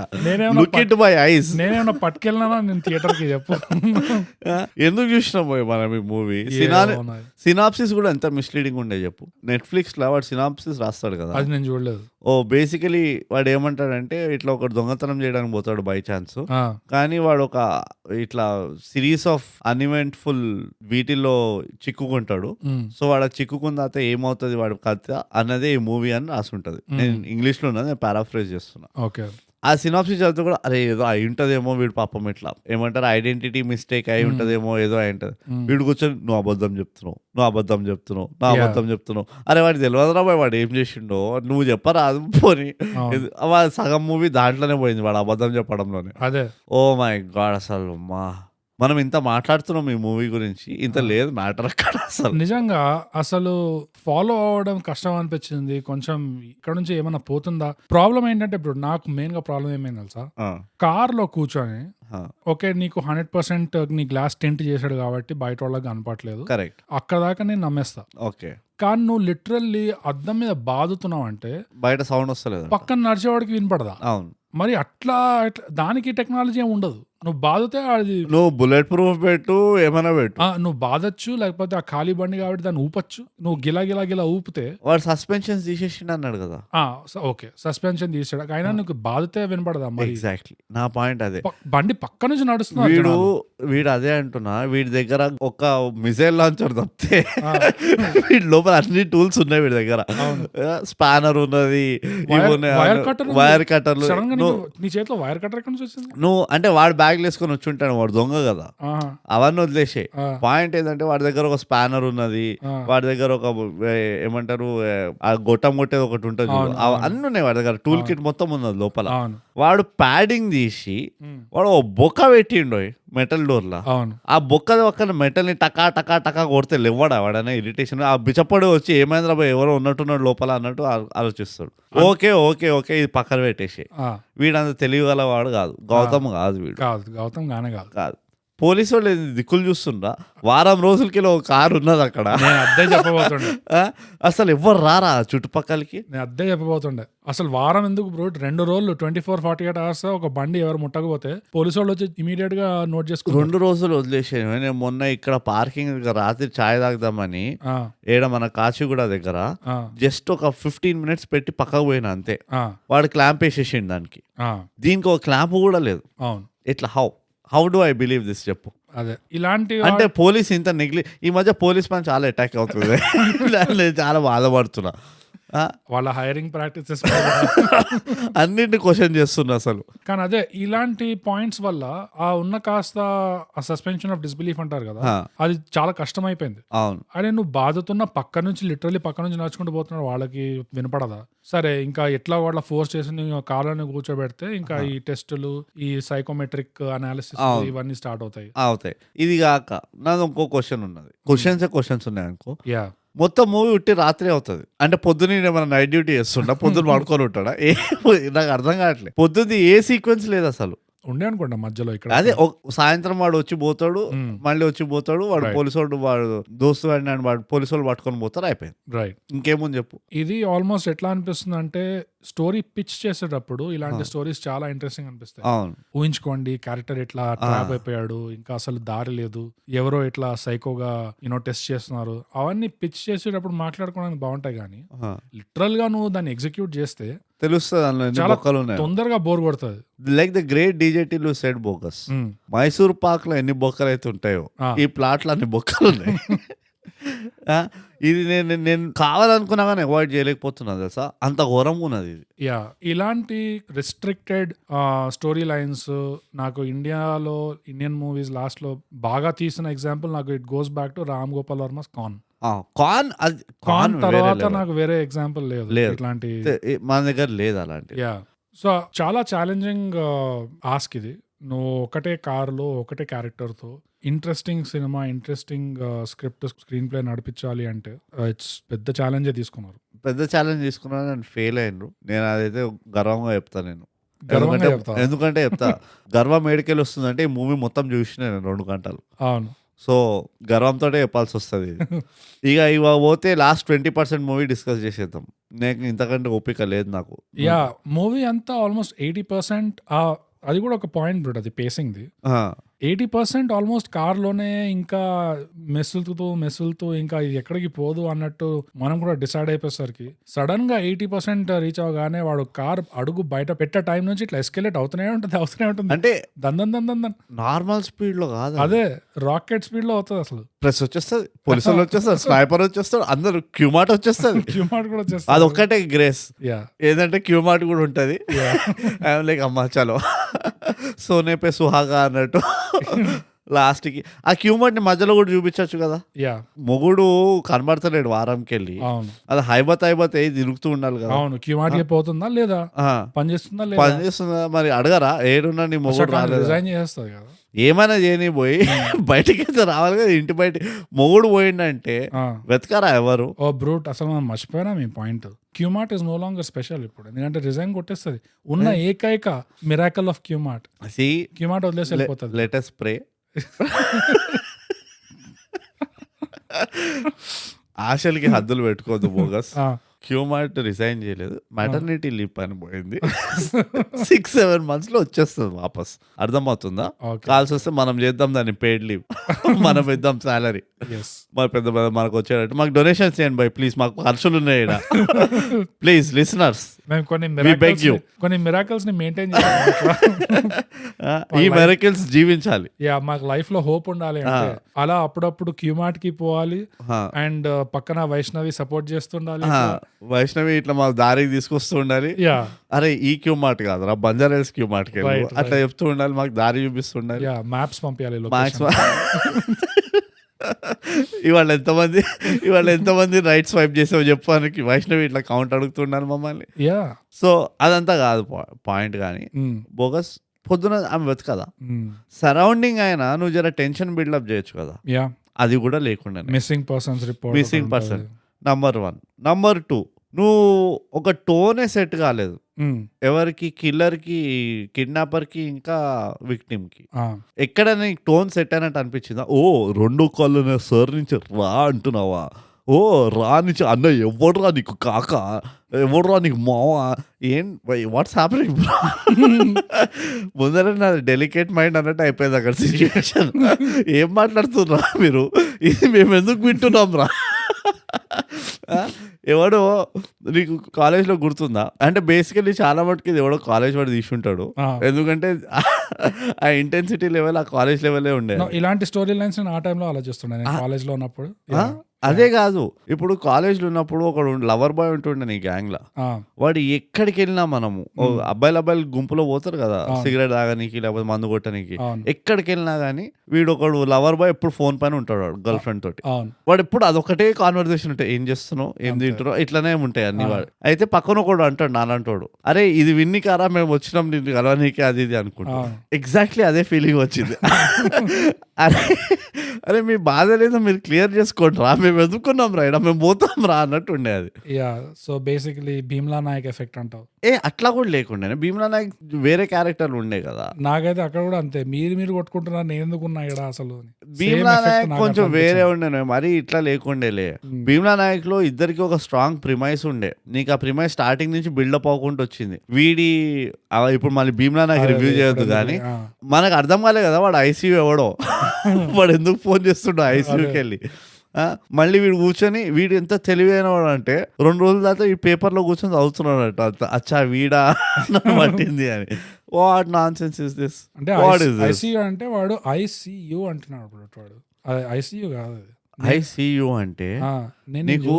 లుక్ ఇట్ మై ఐస్. నేనేమన్నా పట్టుకెళ్ళినా నేను థియేటర్ కి చెప్పు. ఎందుకు చూసినాం పోయి మనం ఈ మూవీ? సినాప్సిస్ కూడా ఎంత మిస్లీడింగ్ ఉండే చెప్పు. నెట్ఫ్లిక్స్ లో వాడు సినాప్సిస్ రాస్తాడు కదా, అది నేను చూడలేదు. బేసికలీ వాడు ఏమంటాడంటే ఇట్లా ఒక దొంగతనం చేయడానికి పోతాడు బై ఛాన్స్, కానీ వాడు ఒక ఇట్లా సిరీస్ ఆఫ్ అన్ఇవెంట్ఫుల్ వీటిల్లో చిక్కుకుంటాడు. సో వాడు చిక్కుకున్న తర్వాత ఏమవుతుంది వాడు కథ అన్నదే ఈ మూవీ అని రాసుంటది. నేను ఇంగ్లీష్ లో ఉన్నది, నేను పారాఫ్రేజ్ చేస్తున్నా. ఆ సినాప్సిస్ చదివితే కూడా అరే ఏదో అయి ఉంటదేమో, వీడు పాపం ఇట్లా ఏమంటారు ఐడెంటిటీ మిస్టేక్ అయి ఉంటదేమో, ఏదో అయి ఉంటది. వీడు కూర్చొని నువ్వు అబద్ధం చెప్తున్నావు. అరే వాడికి తెలియదురా వాడు ఏం చేసిండో, నువ్వు చెప్పరా అది పోని. సగం మూవీ దాంట్లోనే పోయింది వాడు అబద్ధం చెప్పడంలోనే. ఓ మై గాడ్, అసలు మనం ఇంత మాట్లాడుతున్నాం ఈ మూవీ గురించి, ఇంత లేదు మ్యాటర్ అక్కడ. అసలు నిజంగా అసలు ఫాలో అవ్వడం కష్టం అనిపించింది కొంచెం. ఇక్కడ నుంచి ఏమైనా పోతుందా? ప్రాబ్లం ఏంటంటే ఇప్పుడు నాకు మెయిన్ గా ప్రాబ్లం ఏమైంది తెలుసా, కార్ లో కూర్చొని ఓకే నీకు 100% నీ గ్లాస్ టెంట్ చేశాడు కాబట్టి బయట వాళ్ళకి కనపట్లేదు, కరెక్ట్, అక్కడ దాకా నేను నమ్మేస్తా. ఓకే, కానీ నువ్వు లిటరల్లీ అద్దం మీద బాదుతున్నావు అంటే బయట సౌండ్ వస్తలేదు, పక్కన నడిచేవాడికి వినపడదా? అవును. మరి అట్లా దానికి టెక్నాలజీ ఏమి ఉండదు. నువ్వు బాధితే అది నువ్వు బుల్లెట్ ప్రూఫ్ పెట్టు, ఏమైనా పెట్టు, నువ్వు బాధచ్చు. లేకపోతే ఆ ఖాళీ బండి కాబట్టి దాన్ని ఊపచ్చు. నువ్వు గిలా ఊపితే వాడు సస్పెన్షన్ తీసేసిండు అన్నాడు కదా. ఓకే, సస్పెన్షన్ తీసాడు, అయినా నీకు బాధితే వినపడదా? ఎగ్జాక్ట్లీ నా పాయింట్ అదే. బండి పక్క నుంచి నడుస్తున్నాడు వీడు అదే అంటున్నా. వీడి దగ్గర ఒక మిసైల్ లాంచర్ తప్పితే వీడి లోపల అన్ని టూల్స్ ఉన్నాయి వీడి దగ్గర. స్పానర్ ఉన్నది, వైర్ కట్టర్లు. నీ చేతిలో వైర్ కట్టర్ ఎక్కడ నుంచి వచ్చింది? నువ్వు అంటే వాడు బ్యాగ్లు వేసుకొని వచ్చి ఉంటాడు, వాడు దొంగ కదా, అవన్నీ వదిలేసే. పాయింట్ ఏంటంటే వాడి దగ్గర ఒక స్పానర్ ఉన్నది, వాడి దగ్గర ఒక ఏమంటారు ఆ గొట్టం కొట్టేది ఒకటి ఉంటుంది, అన్ని ఉన్నాయి వాడి దగ్గర, టూల్ కిట్ మొత్తం ఉన్నది లోపల. వాడు ప్యాడింగ్ తీసి వాడు బొక్క పెట్టిండు మెటల్ డోర్లా. ఆ బొక్క ఒక్క మెటల్ ని టకా టకా టకా కొడితే లేవ్వడా వాడనే ఇరిటేషన్. ఆ బిచ్చపడి వచ్చి ఏమైందిరా బాయ్ ఎవరో ఉన్నట్టున్నాడు లోపల అన్నట్టు ఆలోచిస్తాడు. ఓకే ఓకే ఓకే ఇది పక్కన పెట్టేసి. వీడంత తెలియగల వాడు కాదు, గౌతమ్ కాదు వీడు, గౌతమ్ గానే కాదు. పోలీసు వాళ్ళు దిక్కులు చూస్తుండ్రా, వారం రోజులకి ఒక కారు ఉన్నది అక్కడ. అదే చెప్పబోతుండే, అసలు ఎవరు రారా చుట్టుపక్కలకి. నేను అదే చెప్పబోతుండే, అసలు వారం ఎందుకు బ్రో, 2 రోజులు 24-48 hours ఒక బండి ఎవరు ముట్టకపోతే పోలీసు వాళ్ళు వచ్చి ఇమీడియట్ గా నోట్ చేసుకుని 2 రోజులు వదిలేసాను. నేను మొన్న ఇక్కడ పార్కింగ్ రాత్రి ఛాయ్ తాగుదామని ఏడ మన కాచిగూడ దగ్గర జస్ట్ ఒక 15 minutes పెట్టి పక్కకు పోయినా అంతే. వాడు క్లాంప్ వేసేసిండు దానికి, దీనికి ఒక క్లాంప్ కూడా లేదు. అవును, ఇట్లా how do I believe this చెప్పు. అదే ఇలాంటి అంటే పోలీస్ ఇంత ఈ మధ్య పోలీస్ పని చాలా అటాక్ అవుతుంది. చాలా బాధపడుతున్నా. వాళ్ళ హైరింగ్ ప్రాక్టీసెస్ అన్నింటిని క్వశ్చన్ చేస్తున్నా అసలు. కానీ అదే ఇలాంటి పాయింట్స్ వల్ల ఆ ఉన్న కాస్త ఆ సస్పెన్షన్ ఆఫ్ డిస్బిలీఫ్ అంటారు కదా, అది చాలా కష్టం అయిపోయింది. అవును, అదే నువ్వు బాధతున్న పక్క నుంచి లిటరలీ పక్క నుంచి నడుచుకుంటూ పోతున్నాడు, వాళ్ళకి వినపడదా? సరే ఇంకా ఎట్లా వాళ్ళ ఫోర్స్ చేసి కార్లను కూర్చోబెడితే ఇంకా ఈ టెస్టులు, ఈ సైకోమెట్రిక్ అనాలిసిస్ ఇవన్నీ స్టార్ట్ అవుతాయి. ఇది కాక నాది ఇంకో క్వశ్చన్ ఉన్నది, క్వశ్చన్స్ ఉన్నాయి అనుకో. యా, మొత్తం మూవీ ఉట్టి రాత్రి అవుతుంది అంటే పొద్దున్న ఏమైనా నైట్ డ్యూటీ చేస్తుంటా, పొద్దున్న పడుకొని ఉంటాడా, నాకు అర్థం కావట్లేదు. పొద్దున్నది ఏ సీక్వెన్స్ లేదు అసలు. ఉండే అనుకుంటా మధ్యలో ఇక్కడ, అదే సాయంత్రం వాడు వచ్చి పోతాడు, మళ్ళీ వచ్చి పోతాడు, వాడు పోలీసు వాడు దోస్తు వాడు పోలీసు వాళ్ళు పట్టుకొని పోతారు, అయిపోయింది. రైట్, ఇంకేముంది చెప్పు. ఇది ఆల్మోస్ట్ ఎట్లా అనిపిస్తుంది అంటే స్టోరీ పిచ్ చేసేటప్పుడు ఇలాంటి స్టోరీస్ చాలా ఇంట్రెస్టింగ్ అనిపిస్తాయి. ఊహించుకోండి క్యారెక్టర్ ఇట్లా ట్రాప్ అయిపోయాడు, ఇంకా అసలు దారి లేదు, ఎవరో ఇట్లా సైకోగా టెస్ట్ చేస్తున్నారు, అవన్నీ పిచ్ చేసేటప్పుడు మాట్లాడుకోవడానికి బాగుంటాయి. కానీ లిటరల్ గా నువ్వు దాన్ని ఎగ్జిక్యూట్ చేస్తే తెలుస్తుంది చాలా తొందరగా బోర్ కొడుతుంది. Like the great DJT said bogus, Mysore pak లో ఎన్ని బొక్కలు అయితే ఉంటాయో ఈ ప్లాట్ లో అన్ని బొక్కలు ఉన్నాయి. ఇది నేను కావాలనుకున్నా కానీ అవాయిడ్ చేయలేకపోతున్నా తెలుసా, అంత ఘోరంగా ఉన్నది ఇది. యా, ఇలాంటి రిస్ట్రిక్టెడ్ స్టోరీ లైన్స్ నాకు ఇండియన్ మూవీస్ లాస్ట్ లో బాగా తీసిన ఎగ్జాంపుల్ నాకు it goes back to Ram Gopal Varma's Kaun తర్వాత నాకు వేరే ఎగ్జాంపుల్ లేదు ఇట్లాంటి, మన దగ్గర లేదు అలాంటి. యా, సో చాలా ఛాలెంజింగ్ ఆస్క్ ఇది. నువ్వు ఒకటే కార్లో ఒకటే క్యారెక్టర్తో ఇంట్రెస్టింగ్ సినిమా, ఇంట్రెస్టింగ్ స్క్రిప్ట్, స్క్రీన్ ప్లే నడిపించాలి అంటే ఇట్స్ పెద్ద ఛాలెంజే తీసుకున్నారు. పెద్ద ఛాలెంజ్ తీసుకున్నారు, నేను ఫెయిల్ అయ్యాను. నేను అదైతే గర్వంగా చెప్తాను. నేను ఎందుకంటే చెప్తా, గర్వం ఏడికెళ్ళి వస్తుందంటే ఈ మూవీ మొత్తం చూసిన నేను 2 గంటలు. అవును, సో గర్వంతో చెప్పాల్సి వస్తుంది. ఇక పోతే లాస్ట్ 20% మూవీ డిస్కస్ చేసేద్దాం. నేను ఇంతకంటే ఓపిక లేదు నాకు. యా, మూవీ అంతా ఆల్మోస్ట్ 80%. అది కూడా ఒక పాయింట్ బ్రో, అది పేసింగ్ది. 80% ఆల్మోస్ట్ కార్లోనే ఇంకా మెస్సులతో ఇంకా ఎక్కడికి పోదు అన్నట్టు మనం కూడా డిసైడ్ అయిపోయేసరికి సడన్ గా 80% రీచ్ అవగానే వాడు కార్ అడుగు బయట పెట్టే టైం నుంచి ఇట్లా ఎస్కేలేట్ అవుతూనే ఉంటుంది. అంటే దందన్ నార్మల్ స్పీడ్ లో కాదు, అదే రాకెట్ స్పీడ్ లో అవుతుంది. అసలు ప్రెస్ వచ్చేస్తుంది, పోలీసులు వచ్చేస్తారు, స్నైపర్ వచ్చేస్తారు, అందరు క్యూమార్ట్ వచ్చేస్తుంది. క్యూమార్ట్ కూడా వచ్చేస్తుంది. అది ఒక్కటే గ్రేస్ ఏంటంటే క్యూమార్ట్ కూడా ఉంటది. ఐఎమ్ లైక్ అమ్మా చలో సోనే పే సుహాగా అన్నట్టు. లాస్ట్ కి ఆ క్యూమార్ట్ ని మధ్యలో కూడా చూపించచ్చు కదా. మొగుడు కనబడతలేడు వారంకి వెళ్ళి, అది హైబత్ తిరుగుతూ ఉండాలి కదా. అవును, క్యూమార్ట్ పోతుందా లేదా, పనిచేస్తుందా మరి అడగరా, ఏడున్నా నీ మొగుడు రిజైన్ చేస్తుంది కదా, ఏమైనా చేయని పోయి బయటకి అయితే రావాలి కదా. ఇంటి బయట మొగుడు పోయిండంటే వెతకారా ఎవరు? ఓ బ్రూట్, అసలు మనం మర్చిపోయినా మీ point. Qmart is no longer special ఇప్పుడు, ఎందుకంటే రిజైన్ కొట్టేస్తుంది. ఉన్న ఏకైక మిరాకల్ ఆఫ్ క్యూమార్ట్ వదిలేసి వెళ్ళిపోతుంది. Let us pray. ఆశలకి హద్దులు పెట్టుకోవద్దు బోగస్. క్యూమార్ట్ రిజైన్ చేయలేదు, మెటర్నిటీ లీవ్ అని పోయింది. 6-7 months లో వచ్చేస్తుంది వాపస్. అర్థమవుతుందా? కాల్సి వస్తే మనం చేద్దాం దాన్ని పెయిడ్ లీవ్, మనం ఇద్దాం సాలరీ. మరి పెద్ద మనకు వచ్చేటట్టు మాకు డొనేషన్స్ చేయండి బై ప్లీజ్, మాకు ఖర్చులు ఉన్నాయి ప్లీజ్ లిసనర్స్. మేము కొన్ని మిరాకిల్స్ ని మెయింటైన్ ఈ మిరాకిల్స్ జీవించాలి. మాకు లైఫ్ లో హోప్ ఉండాలి అంటే అలా అప్పుడప్పుడు క్యూమార్ట్ కి పోవాలి, అండ్ పక్కన వైష్ణవి సపోర్ట్ చేస్తుండాలి, వైష్ణవి ఇట్లా మా దారికి తీసుకొస్తూ ఉండాలి. యా అరే ఈ క్యూ మార్ట్ కాదురా బంజారాస్ క్యూ మార్ట్కి వెళ్ళు Right, అట్లా చెప్తూ ఉండాలి, మాకు దారి చూపిస్తుండాలి. యా మ్యాప్స్ పంపించాలి మ్యాక్స్ location. ఇవాళ ఎంతమంది రైట్ స్వైప్ చేసావు చెప్పడానికి వైష్ణవి ఇట్లా కౌంట్ అడుగుతున్నాను మమ్మల్ని. యా సో అదంతా కాదు పాయింట్. కానీ బోగస్ పొద్దున ఆమె వెతకదా, సరౌండింగ్ అయినా నువ్వు జర టెన్షన్ బిల్డప్ చేయొచ్చు కదా, యా అది కూడా లేకుండా missing persons report missing person number 1. Number 2, నువ్వు ఒక టోనే సెట్ కాలేదు ఎవరికి, కిల్లర్కి, కిడ్నాపర్కి, ఇంకా విక్టిమ్కి. ఎక్కడ నీకు టోన్ సెట్ అయినట్టు అనిపించిందా? ఓ 2 కాళ్ళు సార్ నుంచి రా అంటున్నావా, ఓ రా నుంచి అన్న ఎవడురా నీకు కాక, ఎవడురా నీకు మావ, ఏం వాట్స్ హ్యాపెనింగ్ ముందర నాది డెలికేట్ మైండ్ అన్నట్టు అయిపోయింది అక్కడ సిచ్యువేషన్. ఏం మాట్లాడుతున్నా మీరు, ఇది మేము ఎందుకు వింటున్నాం రా. ఎవడో నీకు కాలేజ్లో గుర్తుందా అంటే బేసికలీ చాలా మటుకు ఇది ఎవడో కాలేజ్ వాడు తీసుంటాడు, ఎందుకంటే ఆ ఇంటెన్సిటీ లెవెల్ ఆ కాలేజ్ లెవెలే ఉండే. ఇలాంటి స్టోరీ లైన్స్ ఆ టైంలో ఆలోచిస్తుండే కాలేజ్ లో ఉన్నప్పుడు. అదే కాదు, ఇప్పుడు కాలేజ్లో ఉన్నప్పుడు ఒక లవర్ బాయ్ ఉంటుండే నీ గ్యాంగ్ లా, వాడు ఎక్కడికి వెళ్ళినా మనము అబ్బాయిలు గుంపులో పోతారు కదా సిగరెట్ తాగనీకి లేకపోతే మందు కొట్టడానికి, ఎక్కడికి వెళ్ళినా కానీ వీడు ఒకడు లవర్ బాయ్ ఎప్పుడు ఫోన్ పైన ఉంటాడు వాడు గర్ల్ ఫ్రెండ్ తోటి. వాడు ఎప్పుడు అదొకటే కాన్వర్సేషన్ ఉంటాయి, ఏం చేస్తున్నావు ఏం తింటున్నావు ఇట్లానే ఉంటాయి అన్ని. వాడు అయితే పక్కన ఒకడు అంటాడు నాలంటోడు, అరే ఇది విన్ని కారా మేము వచ్చినాం నిన్ను కలవనీకి అది ఇది అనుకుంటా. ఎగ్జాక్ట్లీ అదే ఫీలింగ్ వచ్చింది. అరే మీ బాధ లేదో మీరు క్లియర్ చేసుకోండి రా, మేము ఎదుర్కొన్నాం రా, మేము పోతాం రా అన్నట్టు ఉండే అది. Yeah so basically Bheemla Nayak effect అంటావు. అట్లా కూడా లేకుండే, భీమ్లా నాయక్ వేరే క్యారెక్టర్లు ఉండే కదా. నాకైతే అక్కడ కూడా అంతే, మీరు కొట్టుకుంటున్నారు నేను ఎందుకున్నా ఇక్కడ అసలు. భీమ్లా నాయక్ కొంచెం వేరే ఉండే, మరీ ఇట్లా లేకుండేలే. భీమ్లా నాయక్ లో ఇద్దరికి ఒక స్ట్రాంగ్ ప్రిమైస్ ఉండే, నీకు ఆ ప్రిమైస్ స్టార్టింగ్ నుంచి బిల్డప్ అవ్వకుండా వచ్చింది. వీడి ఇప్పుడు మళ్ళీ భీమ్లా నాయక్ రివ్యూ చేయొద్దు కానీ మనకు అర్థం కాలే కదా వాడు ఐసీయూ ఎవడో, వాడు ఎందుకు ఫోన్ చేస్తుండో ఐసీయూకి వెళ్ళి. మళ్ళీ వీడు కూర్చొని వీడు ఎంత తెలివైన వాడు అంటే 2 రోజుల తర్వాత ఈ పేపర్లో కూర్చొని చదువుతున్నాడు అంట, అచ్చా వీడా పట్టింది అని. What non sense is this అంటే ఐసీయూ అంటే వాడు ఐసీయూ అంటున్నాడు వాడు, ఐసీయూ కాదు. ఐసీయూ అంటే నీకు